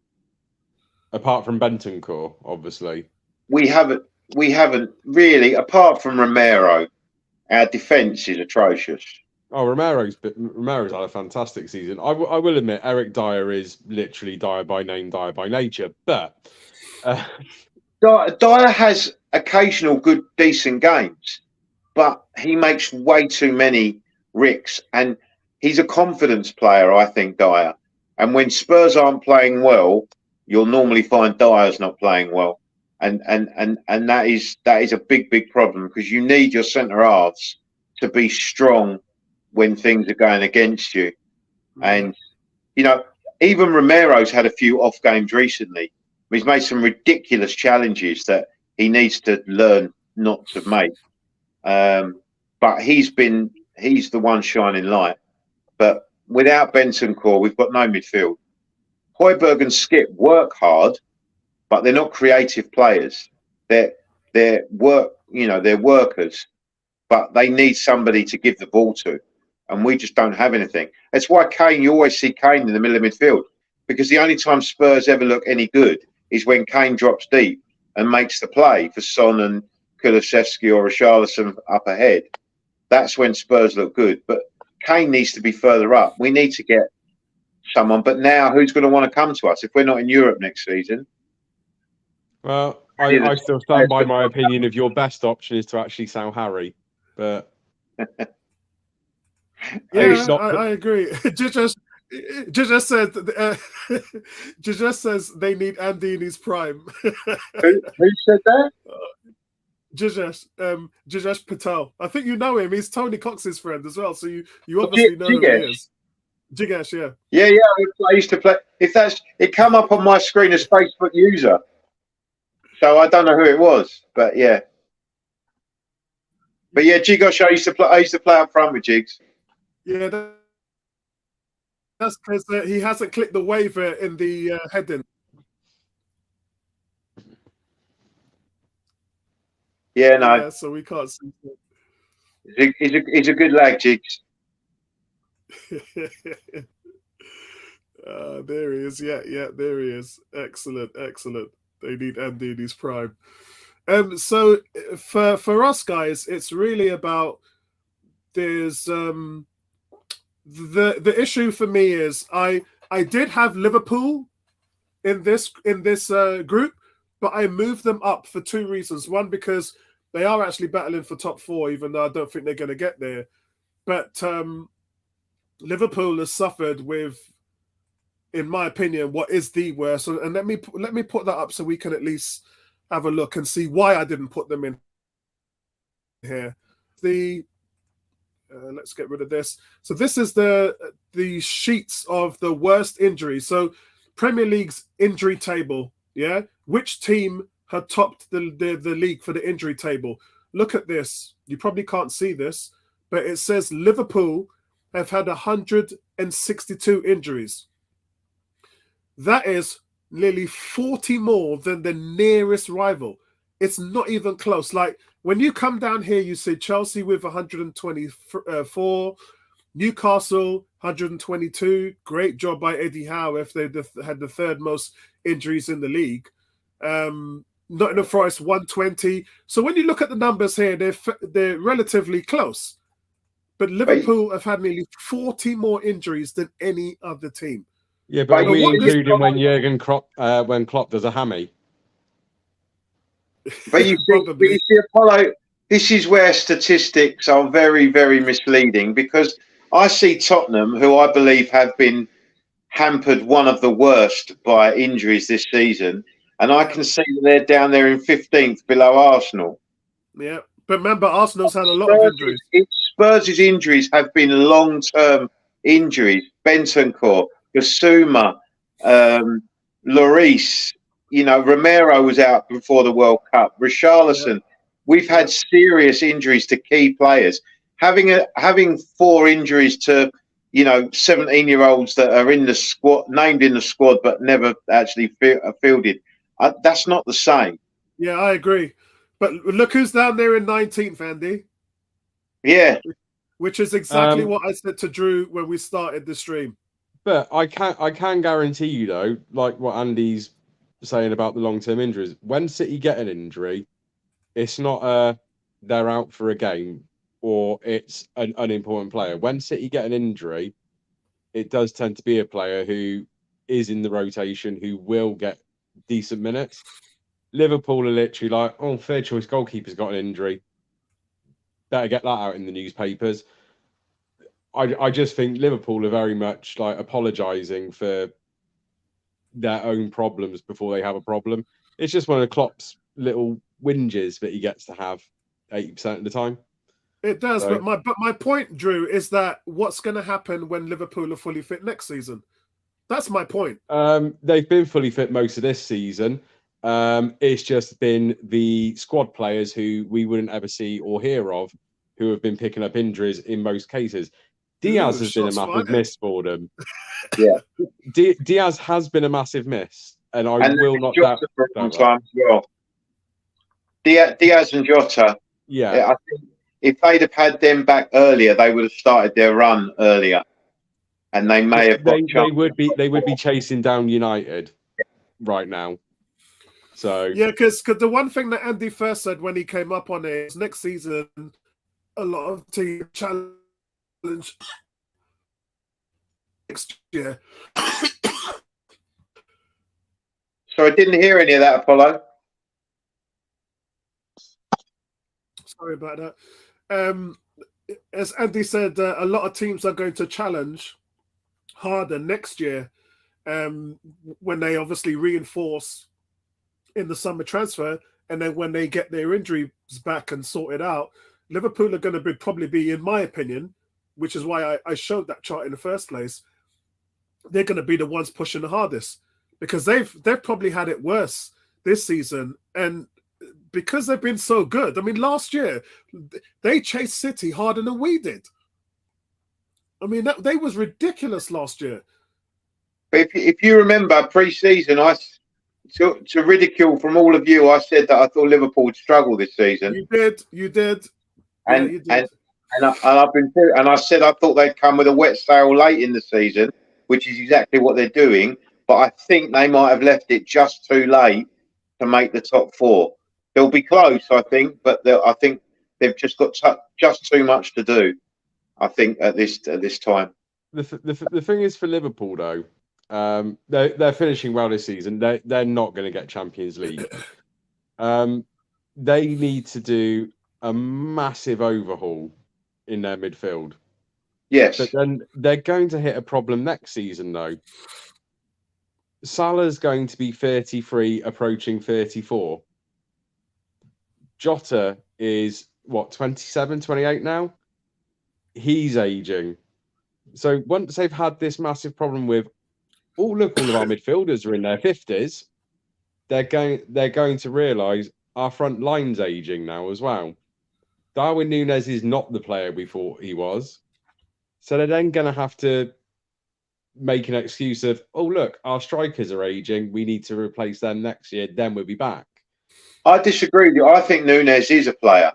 Apart from Bentancur, obviously. We haven't really, apart from Romero, our defence is atrocious. Oh, Romero's had a fantastic season. I will admit, Eric Dyer is literally Dyer by name, Dyer by nature. But Dyer has occasional good, decent games, but he makes way too many ricks. And he's a confidence player, I think, Dyer. And when Spurs aren't playing well, you'll normally find Dyer's not playing well. And that is a big problem, because you need your centre halves to be strong when things are going against you. And even Romero's had a few off games recently. He's made some ridiculous challenges that he needs to learn not to make. But he's the one shining light. But without Bentancur, we've got no midfield. Højbjerg and Skip work hard, but they're not creative players. They're workers, but they need somebody to give the ball to, and we just don't have anything. That's why you always see Kane in the middle of midfield, because the only time Spurs ever look any good is when Kane drops deep and makes the play for Son and Kulusevski or Richarlison up ahead. That's when Spurs look good. But Kane needs to be further up. We need to get someone. But now, who's going to want to come to us if we're not in Europe next season? Well, I still stand by my opinion of your best option is to actually sell Harry. But I agree. Just says they need Andy in his prime. Who said that? Jajesh Patel. I think you know him. He's Tony Cox's friend as well. So you obviously know who he is. Jigesh, yeah. Yeah. I used to play. It come up on my screen as Facebook user. So I don't know who it was, but yeah. But yeah, Jigosh, I used to play up front with Jigs. Yeah, that's because he hasn't clicked the waiver in the heading. Yeah, no. Yeah, so we can't see it. He's a good lad, Jigs. There he is. Yeah, there he is. Excellent. They need Andy in his prime. So for us guys, it's really about there's the issue for me is I did have Liverpool in this group, but I moved them up for 2 reasons. One, because they are actually battling for top 4, even though I don't think they're going to get there. But Liverpool has suffered with in my opinion, what is the worst. And let me put that up so we can at least have a look and see why I didn't put them in here. Let's get rid of this. So this is the sheets of the worst injuries. So Premier League's injury table. Yeah, which team had topped the league for the injury table? Look at this. You probably can't see this, but it says Liverpool have had 162 injuries. That is nearly 40 more than the nearest rival. It's not even close. Like when you come down here, you see Chelsea with 124, Newcastle 122. Great job by Eddie Howe if they had the third most injuries in the league. Nottingham Forest 120. So when you look at the numbers here, they're relatively close. But Liverpool have had nearly 40 more injuries than any other team. Yeah, but we including when Jurgen Klopp, when Klopp does a hammy. But you see, Apollo, this is where statistics are very, very misleading, because I see Tottenham, who I believe have been hampered one of the worst by injuries this season, and I can see that they're down there in 15th below Arsenal. Yeah, but remember, Arsenal's had a lot of injuries. Spurs' injuries have been long-term injuries. Bentancur, Gasuma, Lloris, Romero was out before the World Cup. Richarlison. Yeah. We've had serious injuries to key players. Having 4 injuries to 17-year-olds that are in the squad, named in the squad, but never actually fielded. That's not the same. Yeah, I agree. But look who's down there in 19th, Andy. Yeah. Which is exactly what I said to Drew when we started the stream. But I can guarantee you, though, like what Andy's saying about the long-term injuries, when City get an injury, it's not they're out for a game or it's an unimportant player. When City get an injury, it does tend to be a player who is in the rotation, who will get decent minutes. Liverpool are literally like, oh, fair choice goalkeeper's got an injury. Better get that out in the newspapers. I just think Liverpool are very much like apologising for their own problems before they have a problem. It's just one of Klopp's little whinges that he gets to have 80% of the time. It does, so, but my point, Drew, is that what's going to happen when Liverpool are fully fit next season? That's my point. They've been fully fit most of this season. It's just been the squad players who we wouldn't ever see or hear of who have been picking up injuries in most cases. Diaz has been a massive miss for them. Yeah, Diaz has been a massive miss, and I will not doubt that. Well. Diaz and Jota. Yeah, I think if they'd have had them back earlier, they would have started their run earlier, and they may have. They would be chasing down United right now. So yeah, because the one thing that Andy first said when he came up on it is next season, a lot of teams challenge next year. So I didn't hear any of that, Apollo. Sorry about that. As Andy said, a lot of teams are going to challenge harder next year when they obviously reinforce in the summer transfer, and then when they get their injuries back and sorted out, Liverpool are going to probably be, in my opinion, which is why I showed that chart in the first place, they're going to be the ones pushing the hardest, because they've probably had it worse this season, and because they've been so good. I mean, last year they chased City harder than we did. I mean, they was ridiculous last year. But if you remember pre-season, to ridicule from all of you, I said that I thought Liverpool would struggle this season. You did. And you did. And I said I thought they'd come with a wet sail late in the season, which is exactly what they're doing. But I think they might have left it just too late to make the top 4. They'll be close, I think, but I think they've just got just too much to do. I think at this time. The thing is for Liverpool though, they're finishing well this season. They're not going to get Champions League. They need to do a massive overhaul in their midfield. Yes, but then they're going to hit a problem next season though. Salah's going to be 33, approaching 34. Jota is, what, 27, 28 now? He's aging. So once they've had this massive problem with, oh, look, all of our midfielders are in their 50s, they're going to realise our front line's aging now as well. Darwin Núñez is not the player we thought he was. So they're then going to have to make an excuse of, oh, look, our strikers are aging. We need to replace them next year. Then we'll be back. I disagree with you. I think Núñez is a player.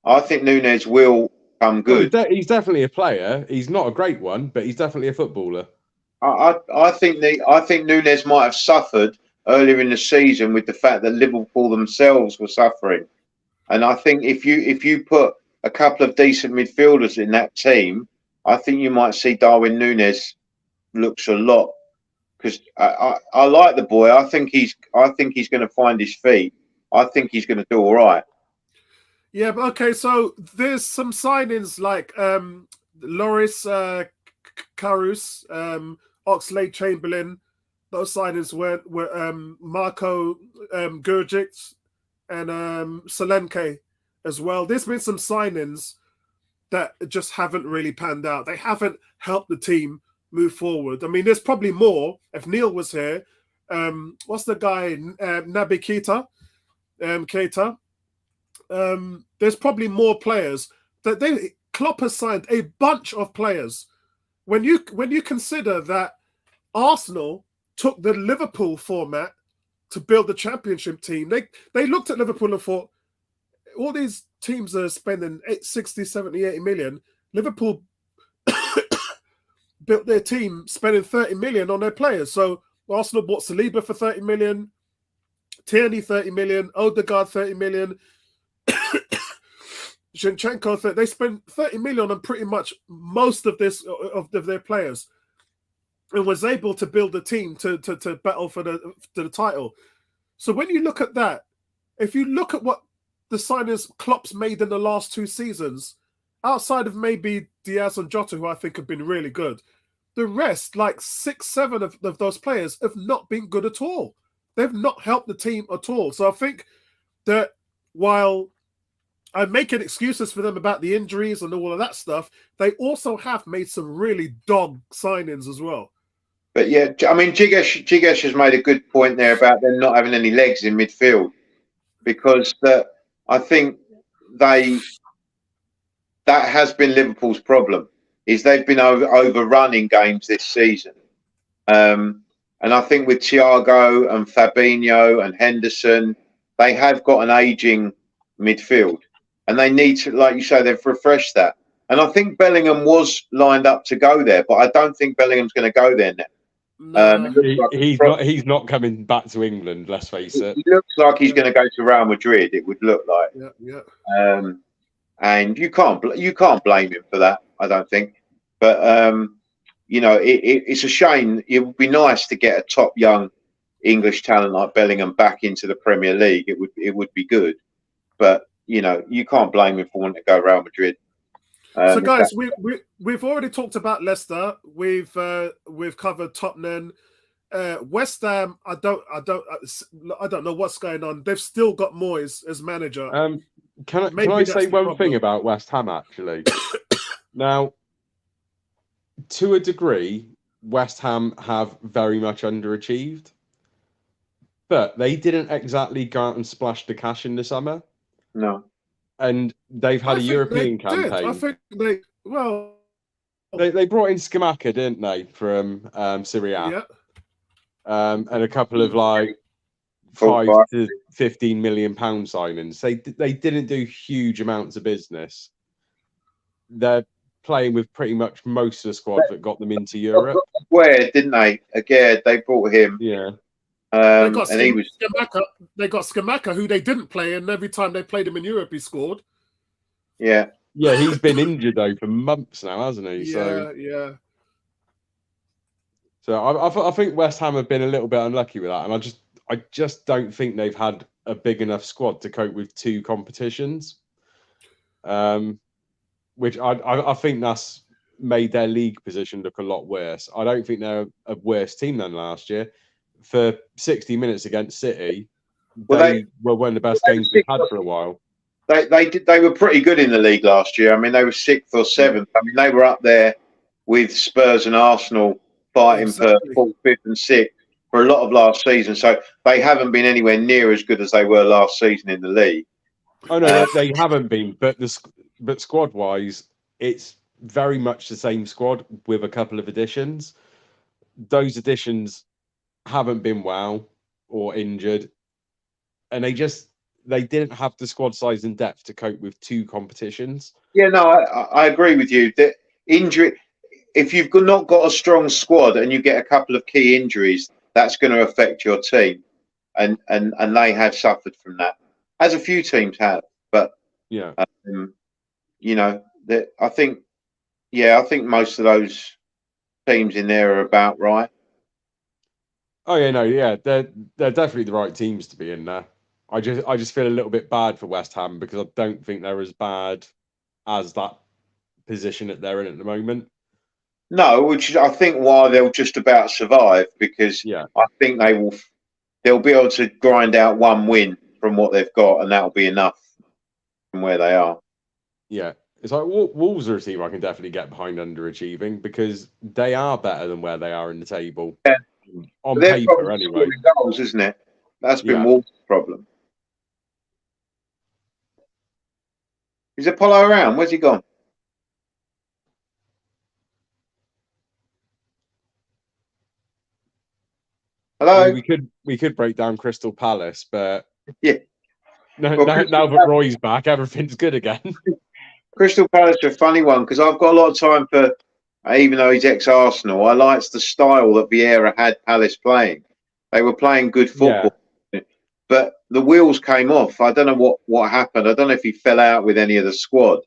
I think Núñez will come good. Well, he's definitely a player. He's not a great one, but he's definitely a footballer. I think Núñez might have suffered earlier in the season with the fact that Liverpool themselves were suffering. And I think if you put a couple of decent midfielders in that team, I think you might see Darwin Núñez looks a lot, because I like the boy. I think he's going to find his feet. I think he's going to do all right. Yeah, but okay. So there's some signings like Loris Karius, Oxlade-Chamberlain. Those signings were Marco Gurgic and Solanke as well. There's been some signings that just haven't really panned out. They haven't helped the team move forward. I mean, there's probably more. If Neil was here, what's the guy? Naby Keita. There's probably more players that Klopp has signed a bunch of players. When you consider that Arsenal took the Liverpool format to build the championship team, they looked at Liverpool and thought, all these teams are spending 60, 70, 80 million. Liverpool built their team spending 30 million on their players. So Arsenal bought Saliba for 30 million, Tierney 30 million, Odegaard 30 million, Zinchenko. They spent 30 million on pretty much most of their players, and was able to build a team to battle for the title. So when you look at that, if you look at what the signings Klopp's made in the last 2 seasons, outside of maybe Diaz and Jota, who I think have been really good, the rest, like 6, 7 of those players, have not been good at all. They've not helped the team at all. So I think that while I'm making excuses for them about the injuries and all of that stuff, they also have made some really dog signings as well. But yeah, I mean, Jigesh has made a good point there about them not having any legs in midfield, because I think that has been Liverpool's problem, is they've been overrunning games this season. And I think with Thiago and Fabinho and Henderson, they have got an aging midfield, and they need to, like you say, they've refreshed that. And I think Bellingham was lined up to go there, but I don't think Bellingham's going to go there now. No. He's not coming back to England, let's face it. He looks like he's going to go to Real Madrid, it would look like. Yeah. And you can't blame him for that, I don't think. But it's a shame. It would be nice to get a top young English talent like Bellingham back into the Premier League. It would be good. But you can't blame him for wanting to go Real Madrid. So guys, we've already talked about Leicester. We've covered Tottenham, West Ham. I don't know what's going on. They've still got Moyes as manager. Can I say one thing about West Ham actually? Now, to a degree, West Ham have very much underachieved, but they didn't exactly go out and splash the cash in the summer. No. And they've had a European campaign. I think they brought in Scamacca, didn't they, from Serie A? Yeah. And a couple of like 5 to 15 million pound signings. They didn't do huge amounts of business. They're playing with pretty much most of the squad that got them into Europe. Where didn't they? Again, they brought him. Yeah. They got Scamacca, who they didn't play, and every time they played him in Europe, he scored. Yeah. Yeah, he's been injured though for months now, hasn't he? Yeah. So I think West Ham have been a little bit unlucky with that, and I just don't think they've had a big enough squad to cope with 2 competitions. Which I think that's made their league position look a lot worse. I don't think they're a worse team than last year. for 60 minutes against City, Well, they were one of the best games we've had for a while. They were pretty good in the league last year. I mean, they were 6th or 7th. I mean, they were up there with Spurs and Arsenal fighting for 4th, 5th, and 6th for a lot of last season. So they haven't been anywhere near as good as they were last season in the league. Oh no, they haven't been. But squad wise, it's very much the same squad with a couple of additions. Those additions haven't been well or injured, and they didn't have the squad size and depth to cope with 2 competitions. Yeah, no, I agree with you. That injury, if you've not got a strong squad and you get a couple of key injuries, that's going to affect your team, and they have suffered from that, as a few teams have. But yeah, you know, I think most of those teams in there are about right. Oh yeah, no, yeah, they're definitely the right teams to be in there. I just feel a little bit bad for West Ham because I don't think they're as bad as that position that they're in at the moment. No, which is I think why they'll just about survive, because I think they'll be able to grind out 1 win from what they've got, and that'll be enough from where they are. Yeah, it's like Wolves are a team I can definitely get behind underachieving because they are better than where they are in the table. Yeah. On paper, anyway. Goals, isn't it? That's been Wolves' problem. Is Apollo around? Where's he gone? Hello. I mean, we could break down Crystal Palace, but yeah. Now that Roy's back, everything's good again. Crystal Palace are a funny one because I've got a lot of time for, even though he's ex-Arsenal, I liked the style that Vieira had Palace playing. They were playing good football, but the wheels came off. I don't know what happened. I don't know if he fell out with any of the squad,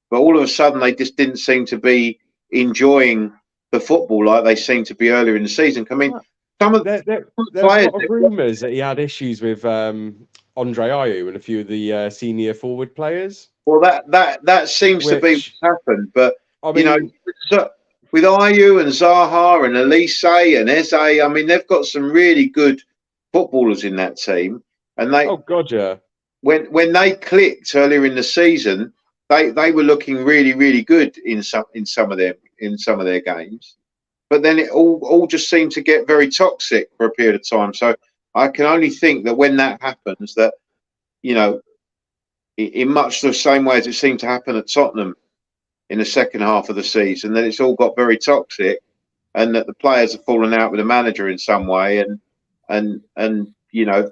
but all of a sudden they just didn't seem to be enjoying the football like they seemed to be earlier in the season. I mean, some of there's a lot of rumours that he had issues with Andre Ayew and a few of the senior forward players. Well, that seems to be what's happened. But I mean, with Ayew and Zaha and Elise and Eze, I mean, they've got some really good footballers in that team. And they, oh god, yeah. When they clicked earlier in the season, they were looking really, really good in some of their games. But then it all just seemed to get very toxic for a period of time. So I can only think that when that happens, that, you know, in much the same way as it seemed to happen at Tottenham in the second half of the season, that it's all got very toxic, and that the players have fallen out with the manager in some way, and you know,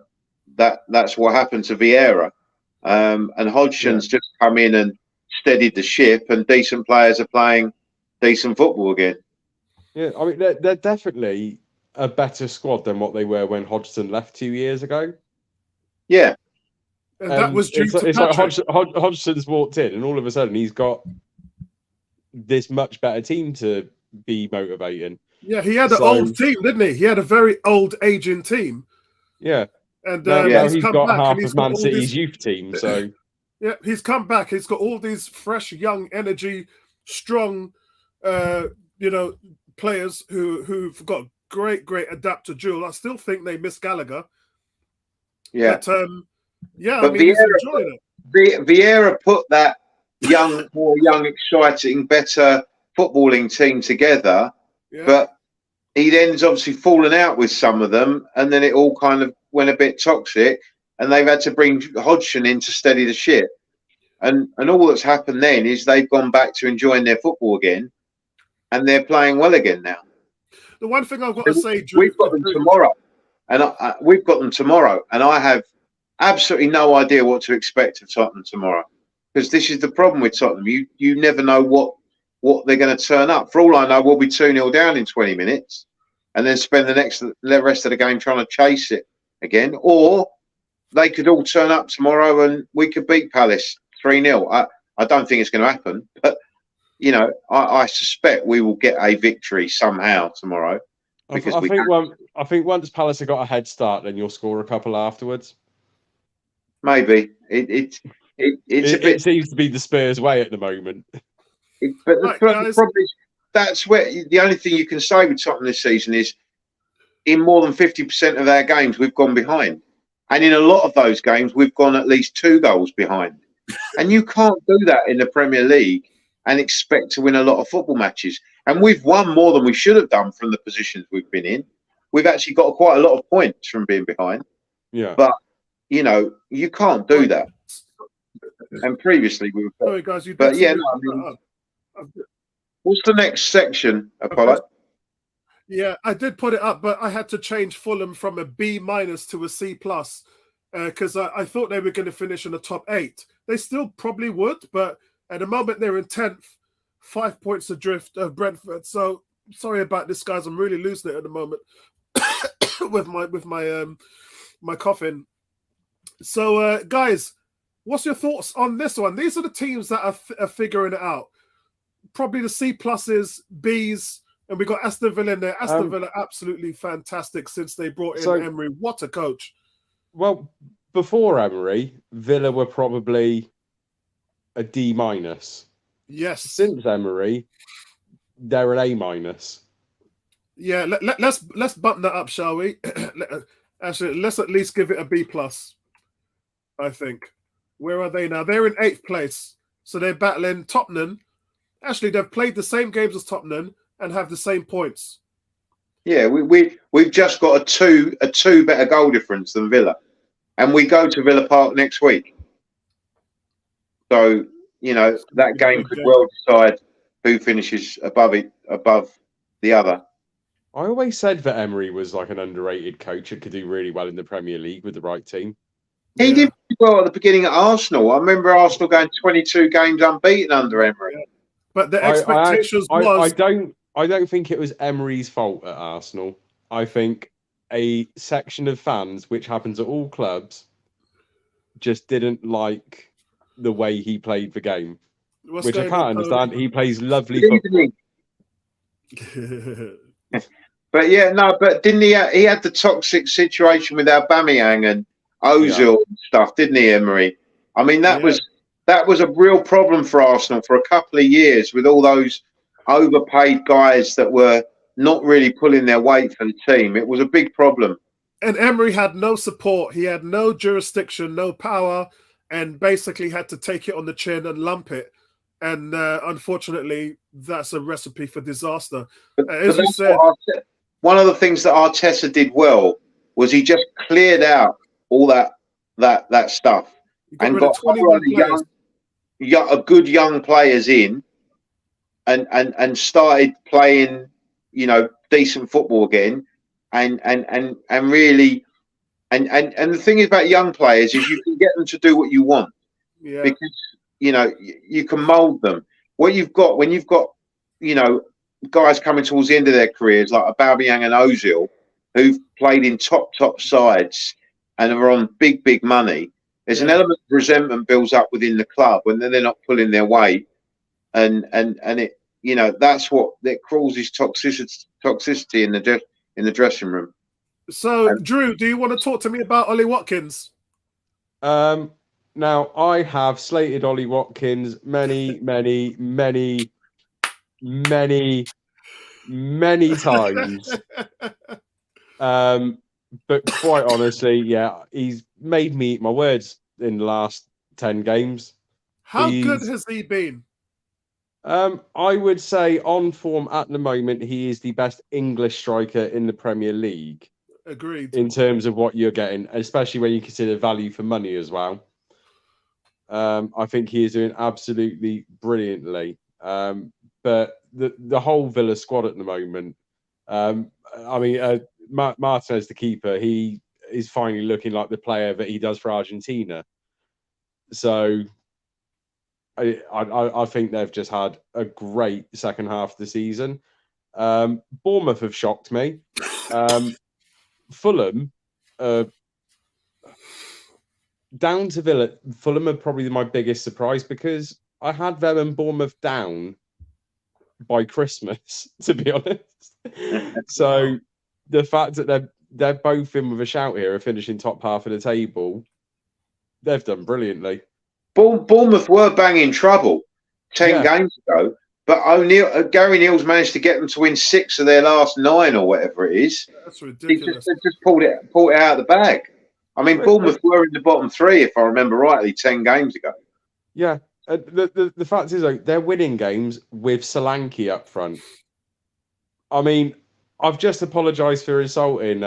that's what happened to Vieira, and Hodgson's just come in and steadied the ship, and decent players are playing decent football again. Yeah, I mean, they're definitely a better squad than what they were when Hodgson left 2 years ago. Yeah. And that was due to it's like Hodgson's walked in, and all of a sudden he's got this much better team to be motivating. Yeah, he had an old team, didn't he? He had a very old, aging team. Yeah. And now he's got half of Man City's youth team. So yeah, he's come back. He's got all these fresh, young, energy, strong, players who've got great adapter duel. I still think they miss Gallagher. Yeah. But, I mean, he's enjoying it. Vieira put that more young, exciting, better footballing team together, but he then's obviously fallen out with some of them, and then it all kind of went a bit toxic, and they've had to bring Hodgson in to steady the ship. And all that's happened then is they've gone back to enjoying their football again, and they're playing well again now. The one thing I've got to say, we've got them tomorrow, and I have absolutely no idea what to expect of Tottenham tomorrow, because this is the problem with Tottenham. You never know what they're going to turn up. For all I know, we'll be 2-0 down in 20 minutes, and then spend the rest of the game trying to chase it again. Or they could all turn up tomorrow and we could beat Palace 3-0. I don't think it's going to happen, but you know, I suspect we will get a victory somehow tomorrow. Because I think once Palace have got a head start, then you'll score a couple afterwards. Maybe it seems to be the Spurs way at the moment. But the problem is, that's where the only thing you can say with Tottenham this season is in more than 50% of our games, we've gone behind. And in a lot of those games, we've gone at least 2 goals behind. And you can't do that in the Premier League and expect to win a lot of football matches. And we've won more than we should have done from the positions we've been in. We've actually got quite a lot of points from being behind. Yeah. But, you know, you can't do that. And previously we were. Sorry, guys. You But did yeah, say- no, I mean, what's the next section, Apollo? Yeah, I did put it up, but I had to change Fulham from a B- to a C+ because I thought they were going to finish in the top 8. They still probably would, but at the moment they're in 10th, 5 points adrift of Brentford. So sorry about this, guys. I'm really losing it at the moment with my coughing. So, guys, what's your thoughts on this one? These are the teams that are figuring it out. Probably the C+, Bs. And we got Aston Villa in there. Aston Villa absolutely fantastic since they brought in Emery. What a coach. Well, before Emery, Villa were probably a D-. Yes. Since Emery, they're an A-. Yeah, let's bump that up, shall we? Actually, let's at least give it a B+, I think. Where are they now? They're in 8th place. So they're battling Tottenham. Actually, they've played the same games as Tottenham and have the same points. Yeah, we've just got a two better goal difference than Villa, and we go to Villa Park next week. So you know that game could well decide who finishes above the other. I always said that Emery was like an underrated coach and could do really well in the Premier League with the right team. He did well at the beginning at Arsenal. I remember Arsenal going 22 games unbeaten under Emery. Yeah. But the expectations I don't think it was Emery's fault at Arsenal. I think a section of fans, which happens at all clubs, just didn't like the way he played the game. Which I can't understand. He plays lovely football. But yeah, no, but didn't he? He had the toxic situation with Aubameyang and Ozil and stuff, didn't he, Emery? I mean, that was a real problem for Arsenal for a couple of years with all those overpaid guys that were not really pulling their weight for the team. It was a big problem. And Emery had no support. He had no jurisdiction, no power, and basically had to take it on the chin and lump it. And unfortunately, that's a recipe for disaster. As you said, one of the things that Arteta did well was he just cleared out all that stuff and got good young players in. And started playing, you know, decent football again, and really, and the thing is about young players is you can get them to do what you want, because you know you can mould them. What you've got when you've got, you know, guys coming towards the end of their careers like Aubameyang and Ozil, who've played in top sides and are on big money. There's an element of resentment builds up within the club when they're not pulling their weight. And it, you know, that's what that causes toxicity in the dressing room. So, Drew, do you want to talk to me about Ollie Watkins? Now I have slated Ollie Watkins many times. But quite honestly, he's made me eat my words in the last 10 games. How good has he been? I would say on form at the moment, he is the best English striker in the Premier League. Agreed. In terms of what you're getting, especially when you consider value for money as well. I think he is doing absolutely brilliantly. But the whole Villa squad at the moment, I mean, Martinez, the keeper, he is finally looking like the player that he does for Argentina. So I think they've just had a great second half of the season. Bournemouth have shocked me. Fulham, down to Villa, Fulham are probably my biggest surprise because I had them and Bournemouth down by Christmas, to be honest. So the fact that they're both in with a shout here, finishing top half of the table, they've done brilliantly. Bournemouth were banging trouble 10 games ago, But Gary Neal's managed to get them to win 6 of their last 9 or whatever it is. That's They ridiculous. just pulled it out of the bag. I mean, Bournemouth were in the bottom 3, if I remember rightly, 10 games ago. Yeah. The fact is, though, they're winning games with Solanke up front. I mean, I've just apologised for insulting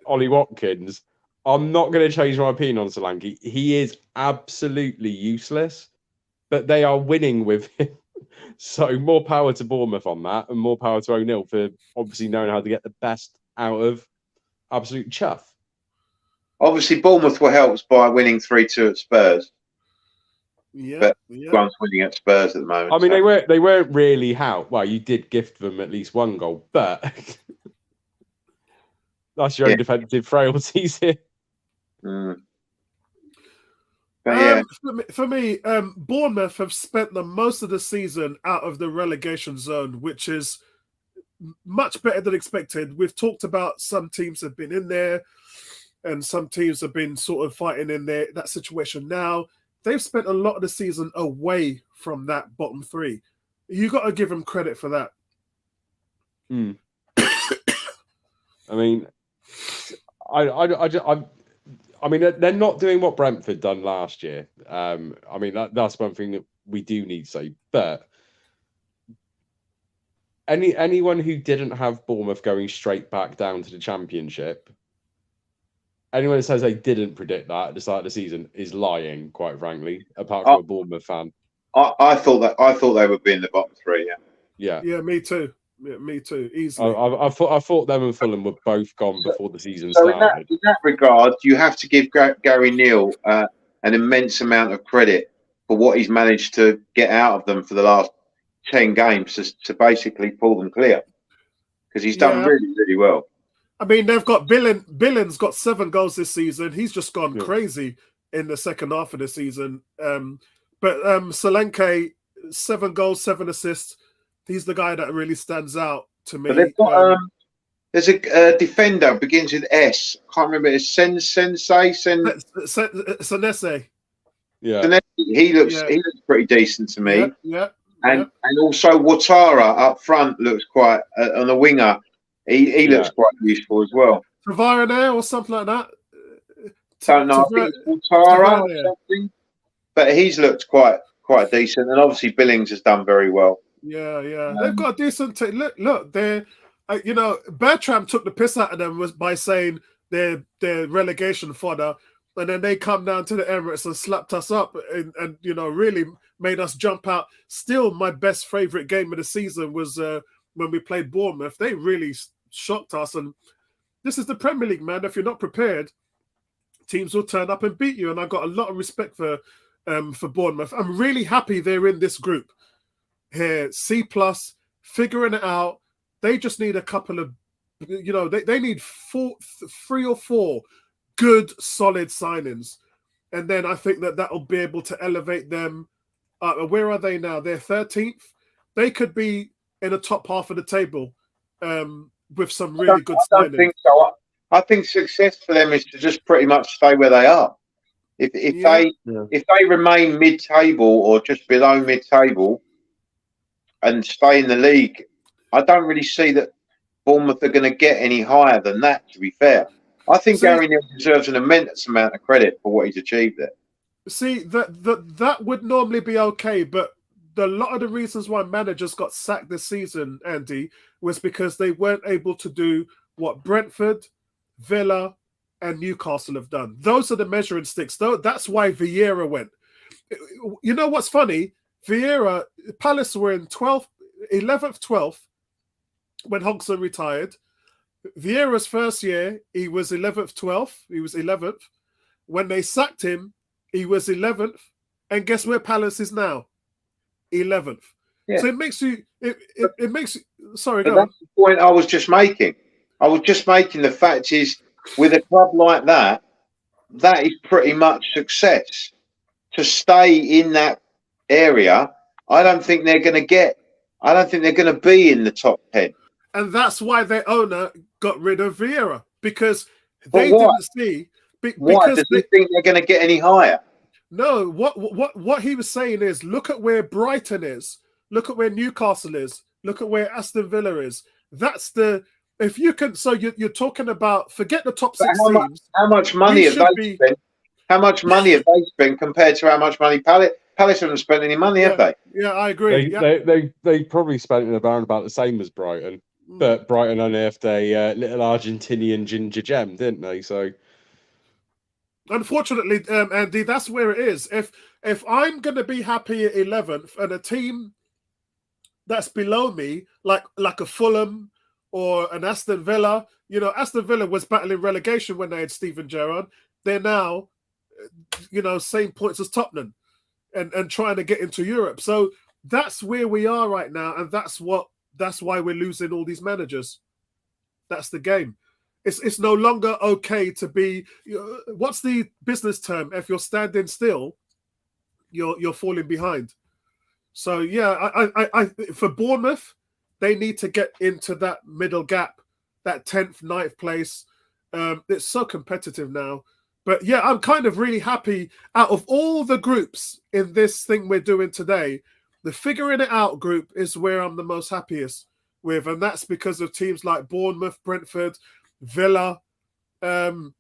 Ollie Watkins. I'm not going to change my opinion on Solanke. He is absolutely useless, but they are winning with him. So more power to Bournemouth on that, and more power to O'Neill for obviously knowing how to get the best out of absolute chuff. Obviously, Bournemouth were helped by winning 3-2 at Spurs. Yeah, But yeah. everyone's winning at Spurs at the moment. I mean, they weren't really how. Well, you did gift them at least one goal, but that's your own defensive frailties here. Mm. But yeah, For me, Bournemouth have spent the most of the season out of the relegation zone, which is much better than expected. We've talked about some teams have been in there, and some teams have been sort of fighting in that situation now. They've spent a lot of the season away from that bottom 3. You got to give them credit for that. Mm. I mean, I mean, they're not doing what Brentford done last year. I mean, that's one thing that we do need to say. But anyone who didn't have Bournemouth going straight back down to the Championship, anyone who says they didn't predict that at the start of the season is lying, quite frankly, apart from a Bournemouth fan. I thought they would be in the bottom 3, Yeah. Yeah, me too. Yeah, me too. Easily. I thought them and Fulham were both gone before the season So started. in that regard, you have to give Gary Neal an immense amount of credit for what he's managed to get out of them for the last 10 games to basically pull them clear. Because he's done really, really well. I mean, they've got Billings got 7 goals this season. He's just gone crazy in the second half of the season. But Solanke, 7 goals, 7 assists. He's the guy that really stands out to me. But they've got there's a defender begins with S. Can't remember. It's Senese. Yeah, he looks pretty decent to me. Yeah. And also Ouattara up front looks quite on the winger. He looks quite useful as well. Tavernier or something like that. Don't know. I think it's Ouattara or something. But he's looked quite decent, and obviously Billings has done very well. Yeah. They've got a decent team. Look, they're Bertram took the piss out of them by saying they're relegation fodder, and then they come down to the Emirates and slapped us up and really made us jump out. Still, my best favorite game of the season was when we played Bournemouth. They really shocked us, and this is the Premier League, man. If you're not prepared, teams will turn up and beat you. And I've got a lot of respect for Bournemouth. I'm really happy they're in this group here. C+, figuring it out. They just need a couple of, they need 3 or 4 good, solid signings. And then I think that'll be able to elevate them. Where are they now? They're 13th. They could be in the top half of the table with some really good signings. I don't think so. I think success for them is to just pretty much stay where they are. If they remain mid-table or just below mid-table and stay in the league, I don't really see that Bournemouth are going to get any higher than that, to be fair. I think Gary Neal deserves an immense amount of credit for what he's achieved there. See, that would normally be okay, but a lot of the reasons why managers got sacked this season, Andy, was because they weren't able to do what Brentford, Villa, and Newcastle have done. Those are the measuring sticks. Though that's why Vieira went. You know what's funny? Vieira, Palace were in 11th, 12th when Hodgson retired. Vieira's first year, he was 11th, 12th. He was 11th. When they sacked him, he was 11th. And guess where Palace is now? 11th. Yeah. So it makes you. It makes you. Sorry, go on. That's the point I was just making. I was just making the fact is, with a club like that, that is pretty much success. To stay in that area, I don't think they're going to be in the top 10. And that's why their owner got rid of Vieira, because they didn't see. Why does he think they're going to get any higher? No, what he was saying is, look at where Brighton is, Look at where Newcastle is. Look at where Aston Villa is. That's the if you can. So you're talking about forget the top six teams. How much money have they spent? How much money have they spent compared to how much money Palace haven't spent any money, have they? Yeah, I agree. They probably spent around about the same as Brighton, but Brighton unearthed a little Argentinian ginger gem, didn't they? So, unfortunately, Andy, that's where it is. If I'm going to be happy at 11th and a team that's below me, like a Fulham or an Aston Villa, Aston Villa was battling relegation when they had Steven Gerrard. They're now, same points as Tottenham and trying to get into Europe. So that's where we are right now. And that's why we're losing all these managers. That's the game. It's no longer okay to be, what's the business term? If you're standing still, you're falling behind. So yeah, I for Bournemouth, they need to get into that middle gap, that 10th, 9th place. It's so competitive now. But yeah, I'm kind of really happy. Out of all the groups in this thing we're doing today, the figuring it out group is where I'm the most happiest with. And that's because of teams like Bournemouth, Brentford, Villa, Fulham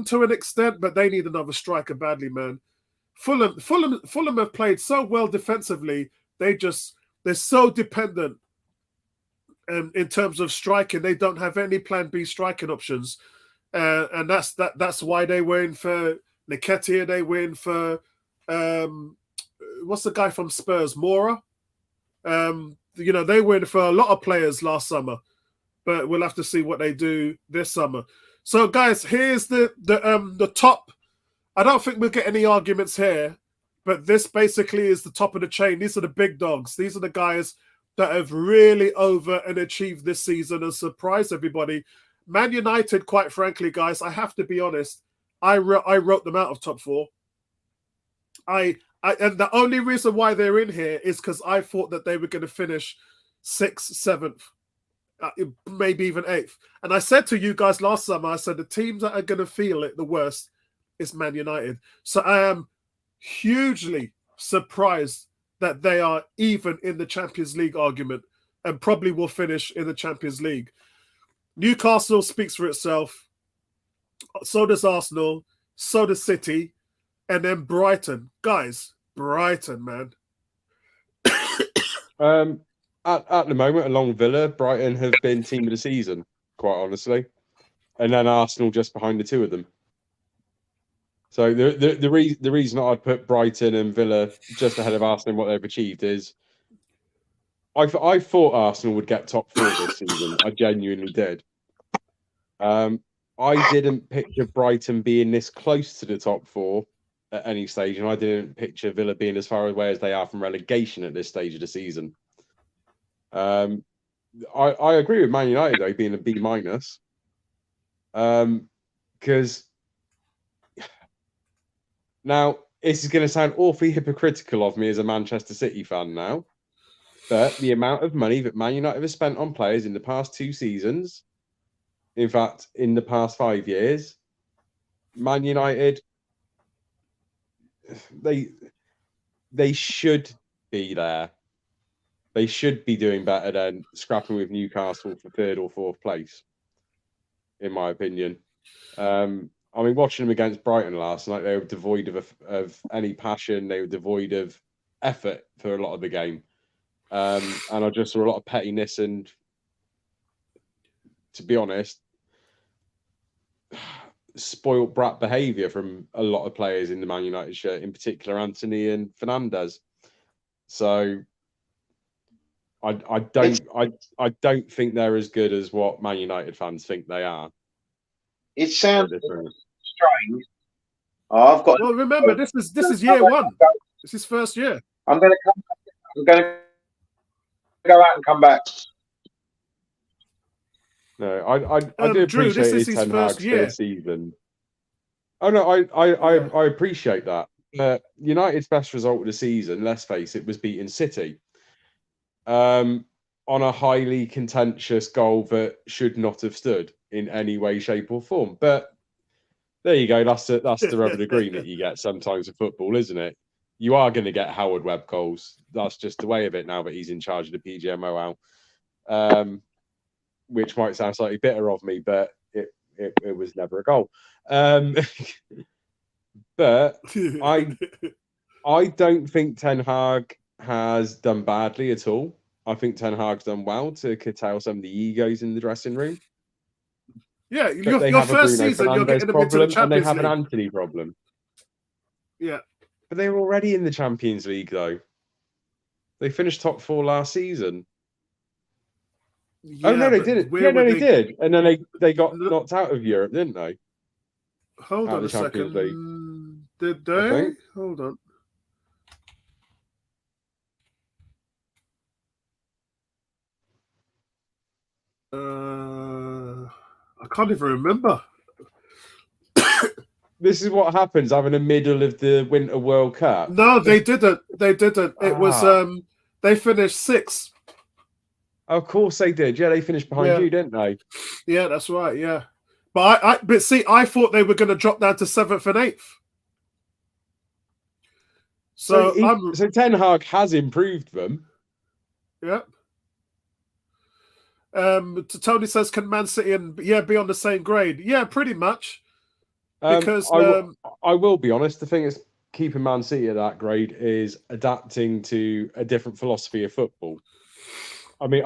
to an extent, but they need another striker badly, man. Fulham have played so well defensively. They're so dependent in terms of striking. They don't have any plan B striking options. And that's why they were in for Nketiah. They were in for what's the guy from Spurs, Mora. They were in for a lot of players last summer, but we'll have to see what they do this summer. So, guys, here's the top. I don't think we'll get any arguments here, but this basically is the top of the chain. These are the big dogs. These are the guys that have really over and achieved this season and surprised everybody. Man United, quite frankly, guys, I have to be honest, I wrote them out of top four. And the only reason why they're in here is because I thought that they were going to finish 6th, 7th, maybe even 8th. And I said to you guys last summer, I said the teams that are going to feel it the worst is Man United. So I am hugely surprised that they are even in the Champions League argument and probably will finish in the Champions League. Newcastle speaks for itself. So does Arsenal. So does City. And then Brighton. Guys, Brighton, man. At the moment, along Villa, Brighton have been team of the season, quite honestly. And then Arsenal just behind the two of them. So the reason I'd put Brighton and Villa just ahead of Arsenal and what they've achieved is I thought Arsenal would get top 4 this season. I genuinely did. I didn't picture Brighton being this close to the top 4 at any stage, and I didn't picture Villa being as far away as they are from relegation at this stage of the season. I agree with Man United though being a B-, because now this is going to sound awfully hypocritical of me as a Manchester City fan now. But the amount of money that Man United have spent on players in the past 2 seasons, in fact, in the past 5 years, Man United, they should be there. They should be doing better than scrapping with Newcastle for 3rd or 4th place, in my opinion. Watching them against Brighton last night, they were devoid of any passion. They were devoid of effort for a lot of the game. And I just saw a lot of pettiness and, to be honest, spoilt brat behaviour from a lot of players in the Man United shirt, in particular Anthony and Fernandes. So I don't think they're as good as what Man United fans think they are. It sounds strange. Oh, I've got. Well, remember, this is year 1. This is first year. I'm going to go out and come back. No, I do Drew, appreciate this is his first year. Season. Oh no, I appreciate that. United's best result of the season, let's face it, was beating City. On a highly contentious goal that should not have stood in any way, shape, or form. But there you go. That's the rubber the green that you get sometimes in football, isn't it? you are going to get Howard Webb goals. That's just the way of it now that he's in charge of the PGMOL. Which might sound slightly bitter of me, but it was never a goal. But I don't think Ten Hag has done badly at all. I think Ten Hag's done well to curtail some of the egos in the dressing room. Yeah, But your first season, you're getting them into the Champions and they have League. an Anthony problem. Yeah. But they were already in the Champions League, though. They finished top 4 last season. Yeah, oh, no, they didn't. Yeah, no, they did. And then they got No. knocked out of Europe, didn't they? Hold Out on of a the Champions second. Did I they? think. Hold on. I can't even remember. This is what happens having a middle of the Winter World Cup. No, they didn't. They didn't. It was they finished 6th. Of course they did. Yeah, they finished behind you, didn't they? Yeah, that's right. Yeah, but see, I thought they were going to drop down to 7th and 8th. So Ten Hag has improved them. Yeah. Tony says, "Can Man City and be on the same grade?" Yeah, pretty much. Because I will be honest, the thing is keeping Man City at that grade is adapting to a different philosophy of football. I mean,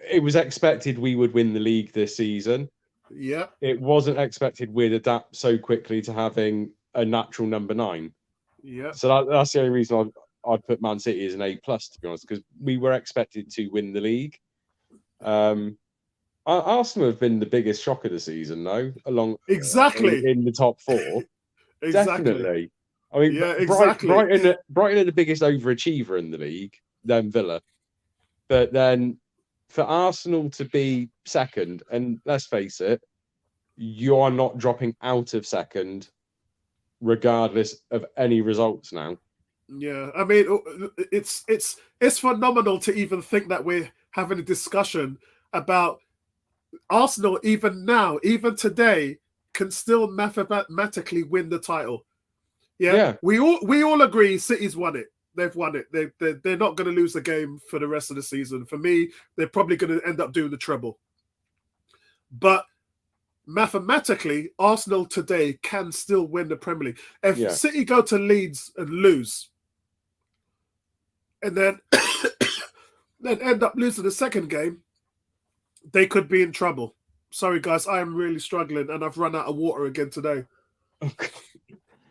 it was expected we would win the league this season. Yeah. It wasn't expected we'd adapt so quickly to having a natural number 9. Yeah. So that's the only reason I'd put Man City as an A+, to be honest, because we were expected to win the league. Arsenal have been the biggest shock of the season, though, exactly in the top 4. Exactly. Definitely. I mean, yeah, exactly. Brighton are the biggest overachiever in the league, then Villa. But then for Arsenal to be second, and let's face it, you are not dropping out of second, regardless of any results now. Yeah, I mean, it's phenomenal to even think that we're having a discussion about Arsenal, even now, even today, can still mathematically win the title. Yeah. We all agree City's won it. They've won it. They're not going to lose the game for the rest of the season. For me, they're probably going to end up doing the treble. But mathematically, Arsenal today can still win the Premier League. If City go to Leeds and lose, and then end up losing the second game, they could be in trouble. Sorry, guys, I am really struggling, and I've run out of water again today. Okay.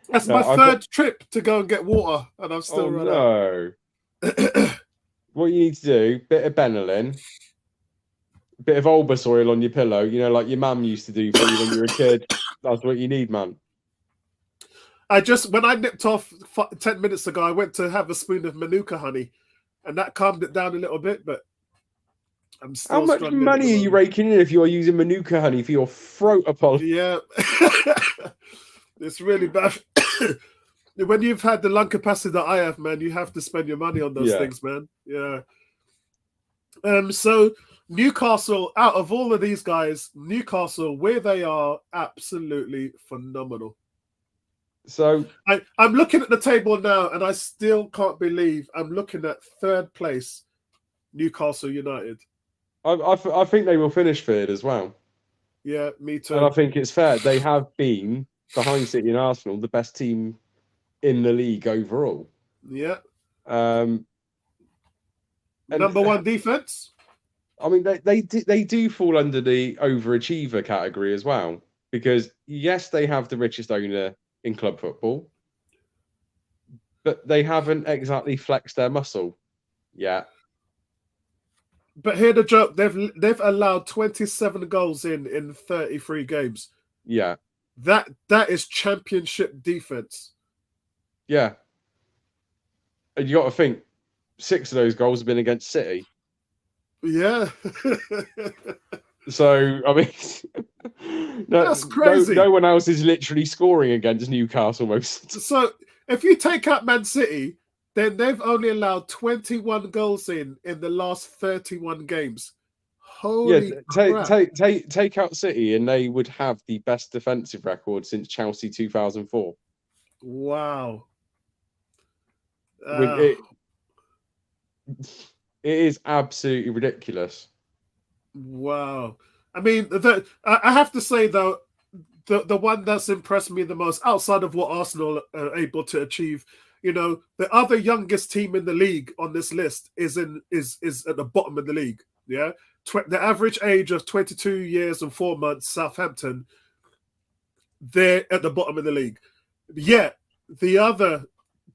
That's my third trip to go and get water, and I'm still running out. What you need to do, bit of Benylin, bit of Olbus oil on your pillow, like your mum used to do for you when you were a kid. That's what you need, man. When I nipped off 10 minutes ago, I went to have a spoon of Manuka honey, and that calmed it down a little bit, but I'm still How much money are you raking in if you're using Manuka honey for your throat, Apollo? Yeah. It's really bad. When you've had the lung capacity that I have, man, you have to spend your money on those things, man. Yeah. So Newcastle, out of all of these guys, Newcastle, where they are, absolutely phenomenal. So I'm looking at the table now, and I still can't believe I'm looking at 3rd place, Newcastle United. I think they will finish 3rd as well. Yeah, me too. And I think it's fair. They have been, behind City and Arsenal, the best team in the league overall. Yeah. Number 1 defense. I mean, they do fall under the overachiever category as well, because yes, they have the richest owner in club football, but they haven't exactly flexed their muscle yet. But hear the joke: they've allowed 27 goals in 33 games. Yeah. That is championship defense. Yeah. And you got to think 6 of those goals have been against City. Yeah. So, I mean, that's crazy. No one else is literally scoring against Newcastle most. So, if you take out Man City, then they've only allowed 21 goals in the last 31 games. Holy crap. Take out City and they would have the best defensive record since Chelsea 2004. Wow. It is absolutely ridiculous. Wow. I mean, I have to say though, the one that's impressed me the most, outside of what Arsenal are able to achieve, the other youngest team in the league on this list is at the bottom of the league. Yeah, the average age of 22 years and 4 months, Southampton, they're at the bottom of the league. Yet the other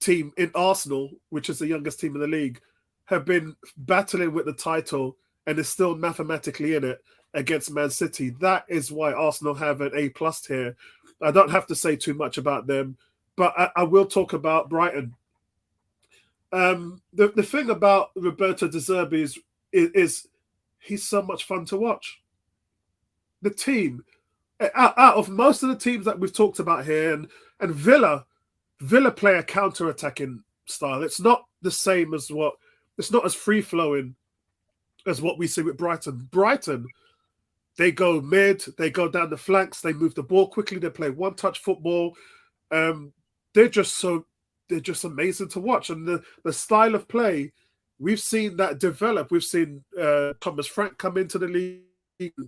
team in Arsenal, which is the youngest team in the league, have been battling with the title and is still mathematically in it against Man City. That is why Arsenal have an A+ here. I don't have to say too much about them, but I will talk about Brighton. The thing about Roberto De Zerbi is he's so much fun to watch. The team, out of most of the teams that we've talked about here, and Villa play a counter-attacking style. It's not the same as it's not as free-flowing as what we see with Brighton. Brighton, they go mid, they go down the flanks, they move the ball quickly, they play one-touch football. They're just amazing to watch. And the style of play, we've seen that develop. We've seen Thomas Frank come into the league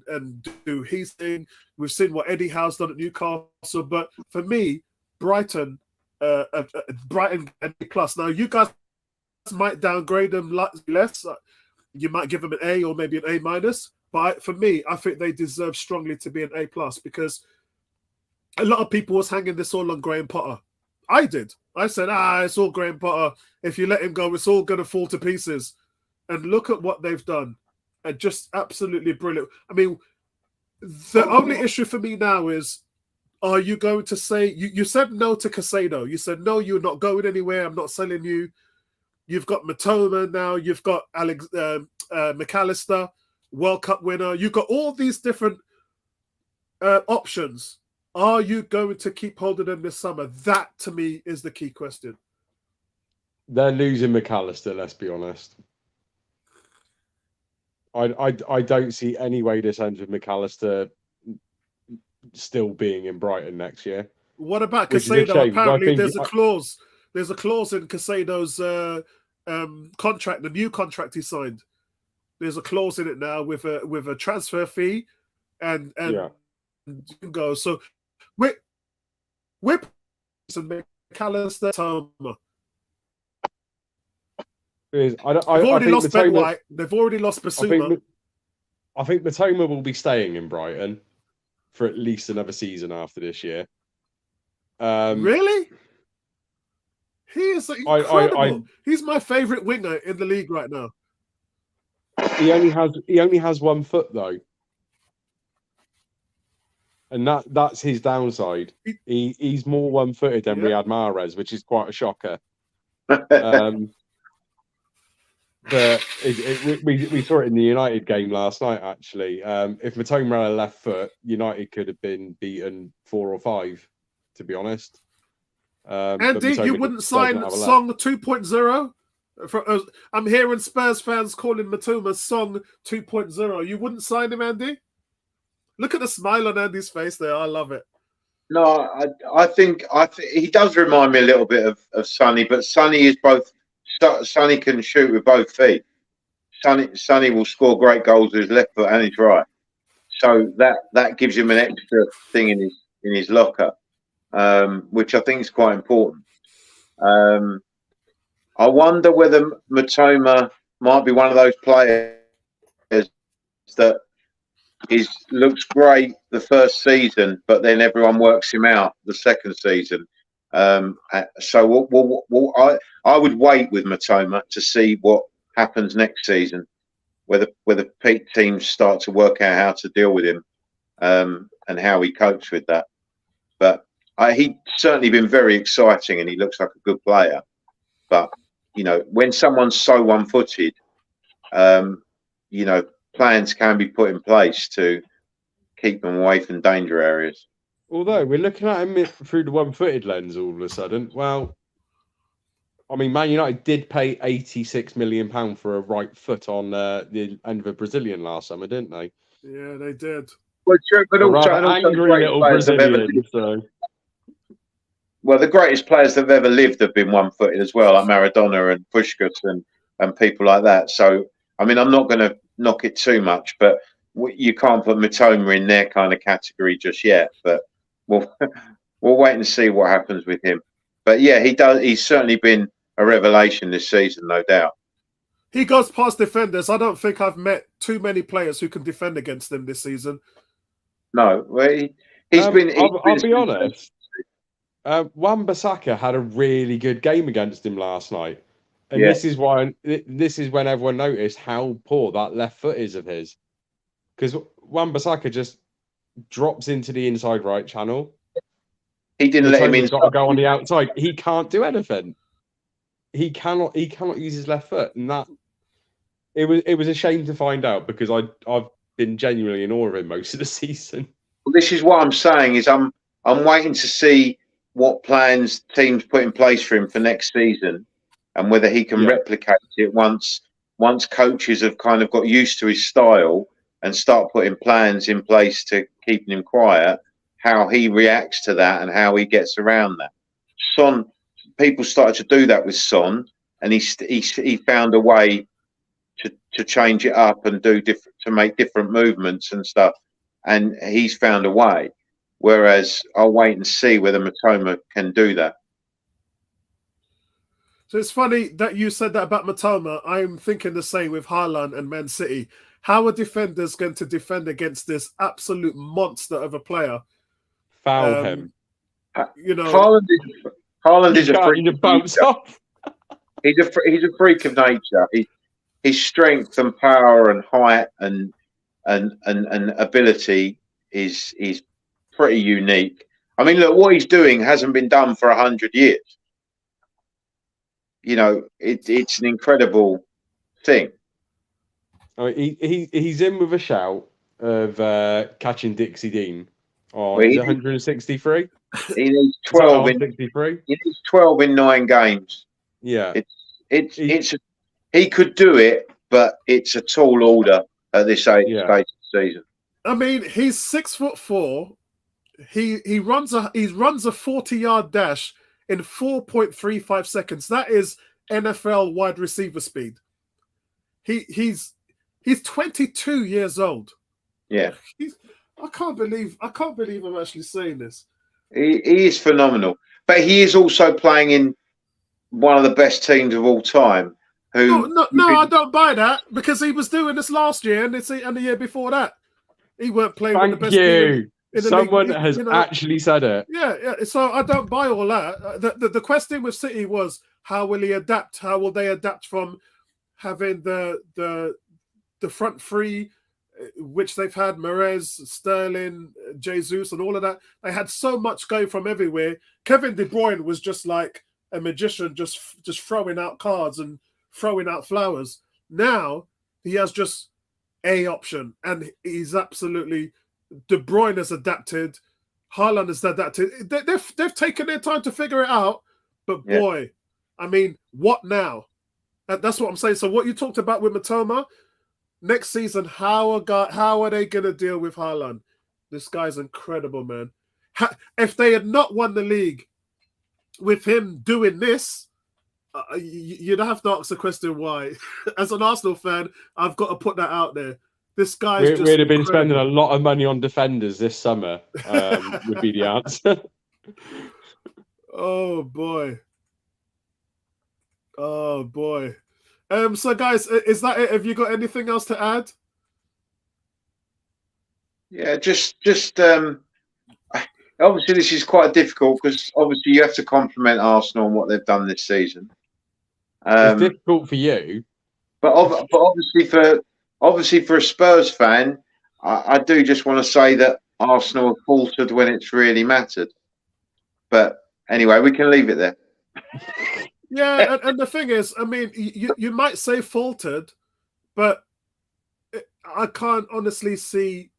and do his thing. We've seen what Eddie Howe's done at Newcastle. But for me, Brighton and A+. Now, you guys might downgrade them less. You might give them an A or maybe an A-. But for me, I think they deserve strongly to be an A+, because a lot of people was hanging this all on Graham Potter. I did. I said, it's all Graham Potter. If you let him go, it's all going to fall to pieces. And look at what they've done. And just absolutely brilliant. I mean, the only issue for me now is, are you going to say, you said no to Caicedo. You said, no, you're not going anywhere. I'm not selling you. You've got Matoma now. You've got McAllister, World Cup winner. You've got all these different options. Are you going to keep holding them this summer? That, to me, is the key question. They're losing McAllister, let's be honest. I don't see any way this ends with McAllister still being in Brighton next year. What about Caicedo? Apparently, there's a clause. There's a clause in Caicedo's contract, the new contract he signed. There's a clause in it now with a transfer fee, and go. So we're McAllister, Toma. They've already lost Ben White. They've already lost Basuma. I think Matoma will be staying in Brighton for at least another season after this year. Really? He is incredible. He's my favourite winger in the league right now. He only has 1 foot though, and that's his downside. He's more one-footed than Riyad Mahrez, which is quite a shocker. But we saw it in the United game last night, actually. If Matoma had a left foot, United could have been beaten 4 or 5, to be honest. Andy, you wouldn't sign Song 2.0? I'm hearing Spurs fans calling Matoma Song 2.0. You wouldn't sign him, Andy? Look at the smile on Andy's face there. I love it. No, I think he does remind me a little bit of Sonny, but Sonny is both. Sonny can shoot with both feet. Sonny will score great goals with his left foot and his right. So that gives him an extra thing in his locker, which I think is quite important. I wonder whether Matoma might be one of those players that looks great the first season, but then everyone works him out the second season. So I would wait with Matoma to see what happens next season, whether peak teams start to work out how to deal with him, and how he copes with that. But he's certainly been very exciting, and he looks like a good player. But when someone's so one-footed, plans can be put in place to keep them away from danger areas. Although we're looking at him through the one-footed lens all of a sudden. Well, I mean, Man United did pay £86 million for a right foot on the end of a Brazilian last summer, didn't they? Yeah, they did. Well, true, but also angry little Brazilian. So. well, the greatest players that have ever lived have been one-footed as well, like Maradona and Puskás and people like that. So, I mean, I'm not going to knock it too much, but you can't put Mitoma in their kind of category just yet. But we'll wait and see what happens with him. But yeah, he's certainly been a revelation this season, no doubt. He goes past defenders. I don't think I've met too many players who can defend against him this season. No, well, he's been. I'll be honest. Wan-Bissaka had a really good game against him last night, and this is when everyone noticed how poor that left foot is of his, because Wan-Bissaka just drops into the inside right channel. He didn't let him in. Got to go on the outside. He can't do anything. He cannot use his left foot, and that it was a shame to find out, because I've been genuinely in awe of him most of the season. Well, this is what I'm saying is I'm waiting to see what plans teams put in place for him for next season, and whether he can replicate it once coaches have kind of got used to his style and start putting plans in place to keeping him quiet, how he reacts to that and how he gets around that. Son, people started to do that with Son, and he found a way to change it up and to make different movements and stuff, and he's found a way. Whereas I'll wait and see whether Mitoma can do that. So it's funny that you said that about Mitoma. I'm thinking the same with Haaland and Man City. How are defenders going to defend against this absolute monster of a player? Foul him. You know, Haaland is a freak. He's a freak of nature. His strength and power and height and ability is pretty unique. I mean, look, what he's doing hasn't been done for 100 years. You know, it's an incredible thing. I mean, he's in with a shout of catching Dixie Dean on 163. He needs 12 in 63. He needs 12 in 9 games. Yeah, he could do it, but it's a tall order at this stage of the season. I mean, he's 6'4". He runs a 40-yard dash in 4.35 seconds. That is NFL wide receiver speed. He's 22 years old. Yeah. I can't believe I'm actually saying this. He is phenomenal. But he is also playing in one of the best teams of all time. No, I don't buy that, because he was doing this last year and the year before that. He weren't playing with the best team. Someone has actually said it. Yeah. So I don't buy all that. The question with City was, how will he adapt? How will they adapt from having the front three, which they've had Mahrez, Sterling, Jesus, and all of that? They had so much going from everywhere. Kevin De Bruyne was just like a magician, just throwing out cards and throwing out flowers. Now he has just a option, and he's absolutely. De Bruyne has adapted. Haaland has adapted. They've taken their time to figure it out. But boy, I mean, what now? That's what I'm saying. So what you talked about with Mitoma, next season, how are they going to deal with Haaland? This guy's incredible, man. If they had not won the league with him doing this, you'd have to ask the question why. As an Arsenal fan, I've got to put that out there. This guy's we'd have been spending a lot of money on defenders this summer, would be the answer. Oh boy. So guys, is that it? Have you got anything else to add? Yeah, just obviously this is quite difficult, because obviously you have to compliment Arsenal on what they've done this season. It's difficult for you, but obviously for a Spurs fan, I do just want to say that Arsenal have faltered when it's really mattered. But anyway, we can leave it there. Yeah, and the thing is, I mean, you might say faltered, but I can't honestly see.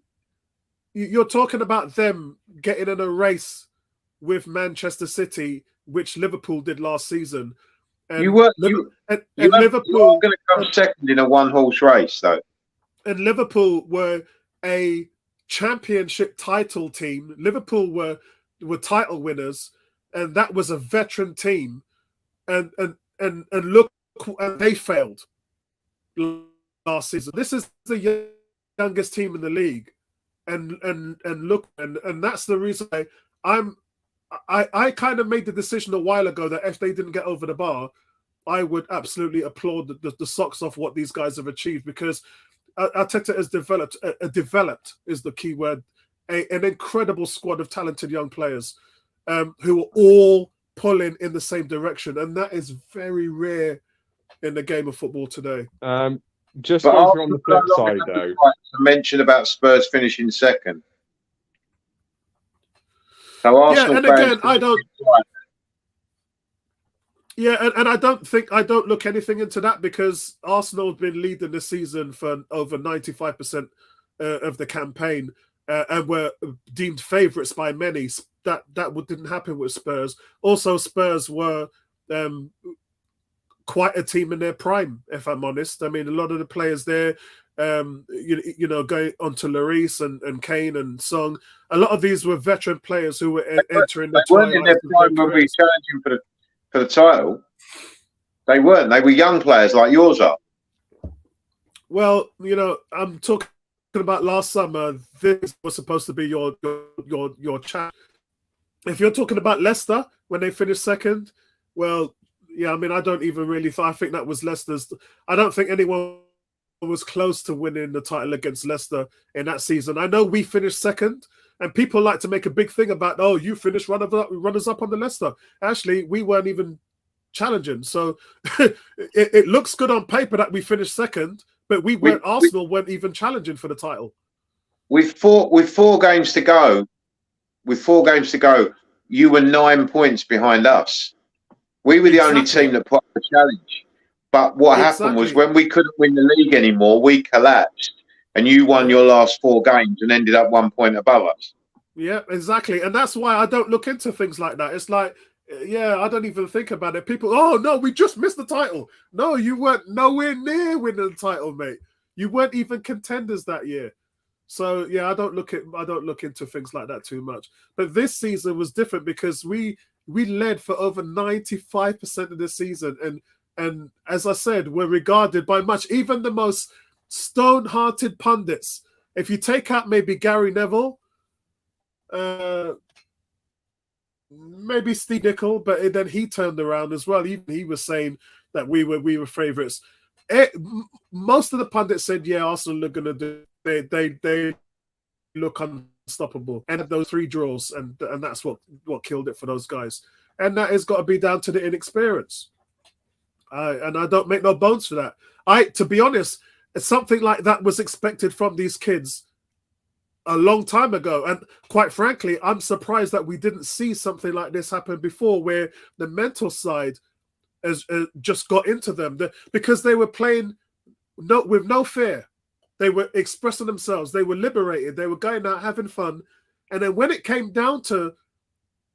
You're talking about them getting in a race with Manchester City, which Liverpool did last season. And Liverpool going to come second in a one-horse race, though. And Liverpool were a championship title team. Liverpool were title winners. and that was a veteran team, and look, and they failed last season. This is the youngest team in the league, and look, and that's the reason I kind of made the decision a while ago that if they didn't get over the bar, I would absolutely applaud the socks off what these guys have achieved, because Arteta has developed is the key word, an incredible squad of talented young players who are all pulling in the same direction, and that is very rare in the game of football today. Just on the flip side, though, to mention about Spurs finishing second. So Arsenal, and again, I don't. Yeah, and I don't look anything into that, because Arsenal have been leading the season for over 95% of the campaign, and were deemed favourites by many. That didn't happen with Spurs. Also, Spurs were quite a team in their prime, if I'm honest. I mean, a lot of the players there, you know, going on to Lloris and Kane and Song, a lot of these were veteran players who were entering the twilight. They weren't in their prime when we challenging for the title. They weren't. They were young players like yours are. Well, you know, I'm talking about last summer. This was supposed to be your chat. If you're talking about Leicester when they finished second, well, yeah, I mean, I don't even really. I think that was Leicester's. I don't think anyone was close to winning the title against Leicester in that season. I know we finished second, and people like to make a big thing about, oh, you finished runners up on the Leicester. Actually, we weren't even challenging. So it looks good on paper that we finished second, but Arsenal weren't even challenging for the title. With four games to go, you were 9 points behind us. We were the only team that put up a challenge. But what happened was, when we couldn't win the league anymore, we collapsed, and you won your last 4 games and ended up 1 point above us. Yeah, exactly. And that's why I don't look into things like that. It's like, yeah, I don't even think about it. People, oh no, we just missed the title. No, you weren't nowhere near winning the title, mate. You weren't even contenders that year. So yeah, I don't look into things like that too much. But this season was different, because we led for over 95% of the season, and as I said, we're regarded by much, even the most stone-hearted pundits. If you take out maybe Gary Neville, maybe Steve Nicol, but then he turned around as well. Even he was saying that we were favourites. Most of the pundits said, yeah, Arsenal are going to do. They look unstoppable, and those 3 draws, and that's what killed it for those guys. And that has got to be down to the inexperience. And I don't make no bones for that. To be honest, something like that was expected from these kids a long time ago. And quite frankly, I'm surprised that we didn't see something like this happen before, where the mental side has just got into them, because they were playing with no fear. They were expressing themselves. They were liberated. They were going out having fun. And then when it came down to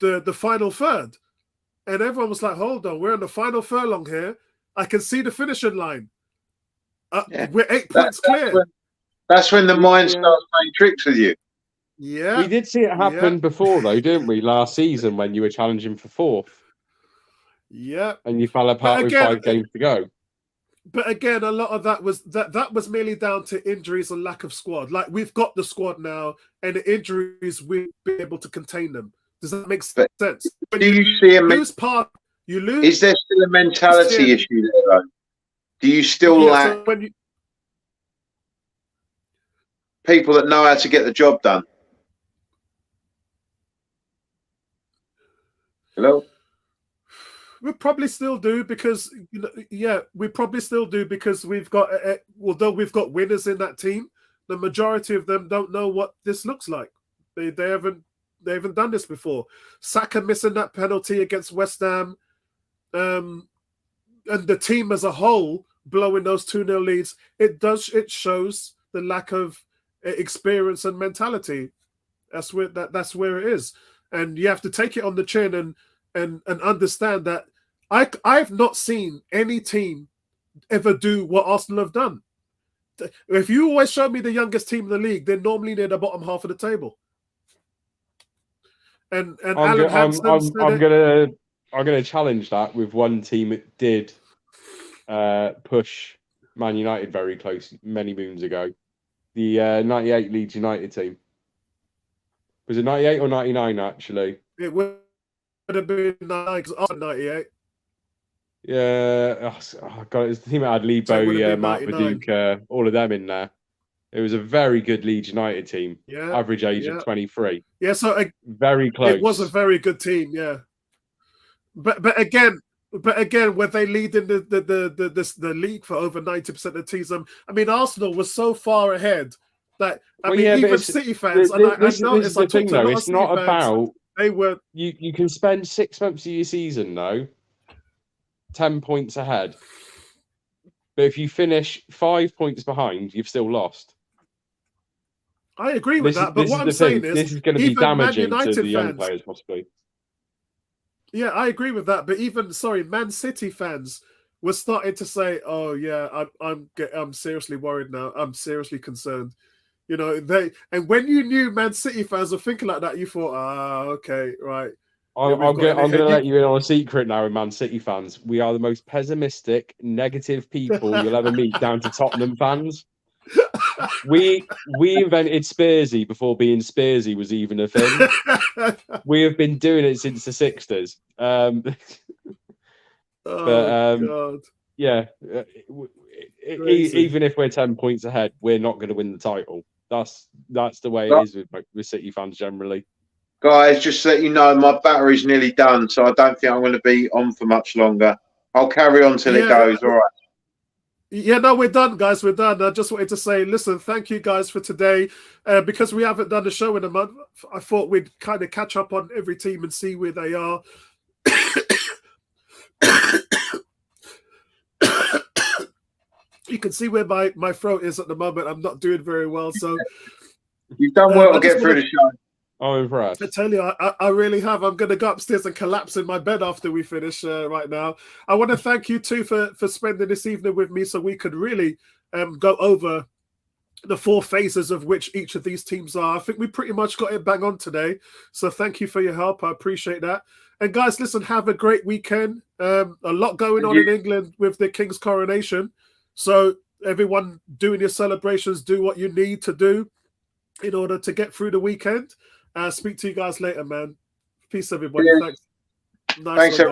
the final third, and everyone was like, hold on, we're in the final furlong here. I can see the finishing line. We're 8 points clear. That's when the mind starts playing tricks with you. Yeah. We did see it happen before, though, didn't we? Last season, when you were challenging for 4th. Yeah. And you fell apart with 5 games to go. But again, a lot of that was merely down to injuries and lack of squad. Like, we've got the squad now, and the injuries, we'll be able to contain them. Does that make sense? When do you see you lose. Is there still a mentality issue there, though? Do you still lack people that know how to get the job done? Hello? We probably still do, because we probably still do, because we've got although we've got winners in that team, the majority of them don't know what this looks like. They haven't done this before. Saka missing that penalty against West Ham, and the team as a whole blowing those 2-0 leads. It shows the lack of experience and mentality. That's where it is, and you have to take it on the chin and understand that I've not seen any team ever do what Arsenal have done. If you always show me the youngest team in the league, they're normally near the bottom half of the table. And I'm, Alan go- I'm, Hansen I'm, said I'm it. gonna challenge that with one team that did push Man United very close many moons ago. The 98 Leeds United team. Was it 98 or 99 actually? It would have been 98. Yeah, oh God, it was the team that had Lee So it would have Bowyer, been Mark 99. Viduka, all of them in there. It was a very good Leeds United team. Yeah. Average age yeah. of 23. Yeah, so Very close. it was a very good team, yeah. But again, were they leading the league for over 90% of the teams? I mean, Arsenal was so far ahead that Well, yeah, but even it's- City fans, and I this noticed is I the talked thing to a though. lot of It's City not fans. about They were you can spend 6 months of your season though 10 points ahead, but if you finish 5 points behind, you've still lost. I agree with that, but what I'm saying is this is going to be even Man damaging to United the young fans. players possibly. Yeah, I agree with that. But even Man City fans were starting to say, "Oh yeah, I'm seriously worried now. I'm seriously concerned." You know, and when you knew Man City fans were thinking like that, you thought, okay, right. I'm we've got going it." to let you in on a secret now with Man City fans. We are the most pessimistic, negative people you'll ever meet, down to Tottenham fans. We invented Spursy before being Spursy was even a thing. We have been doing it since the 60s. God. Yeah, even if we're 10 points ahead, we're not going to win the title. That's the way it is with City fans generally. Guys, just so you know, my battery's nearly done, so I don't think I'm going to be on for much longer. I'll carry on till it goes. All right. Yeah, no, we're done, guys. We're done. I just wanted to say, listen, thank you guys for today. Because we haven't done a show in a month, I thought we'd kind of catch up on every team and see where they are. You can see where my throat is at the moment. I'm not doing very well. So you've done well to get through the show. I'm impressed. I tell you, I really have. I'm going to go upstairs and collapse in my bed after we finish right now. I want to thank you too for spending this evening with me so we could really go over the 4 phases of which each of these teams are. I think we pretty much got it bang on today. So thank you for your help. I appreciate that. And guys, listen, have a great weekend. A lot going on in England with the King's coronation. So everyone doing your celebrations, do what you need to do in order to get through the weekend. Speak to you guys later, man. Peace, everybody. Yeah. Thanks. Nice Thanks, one,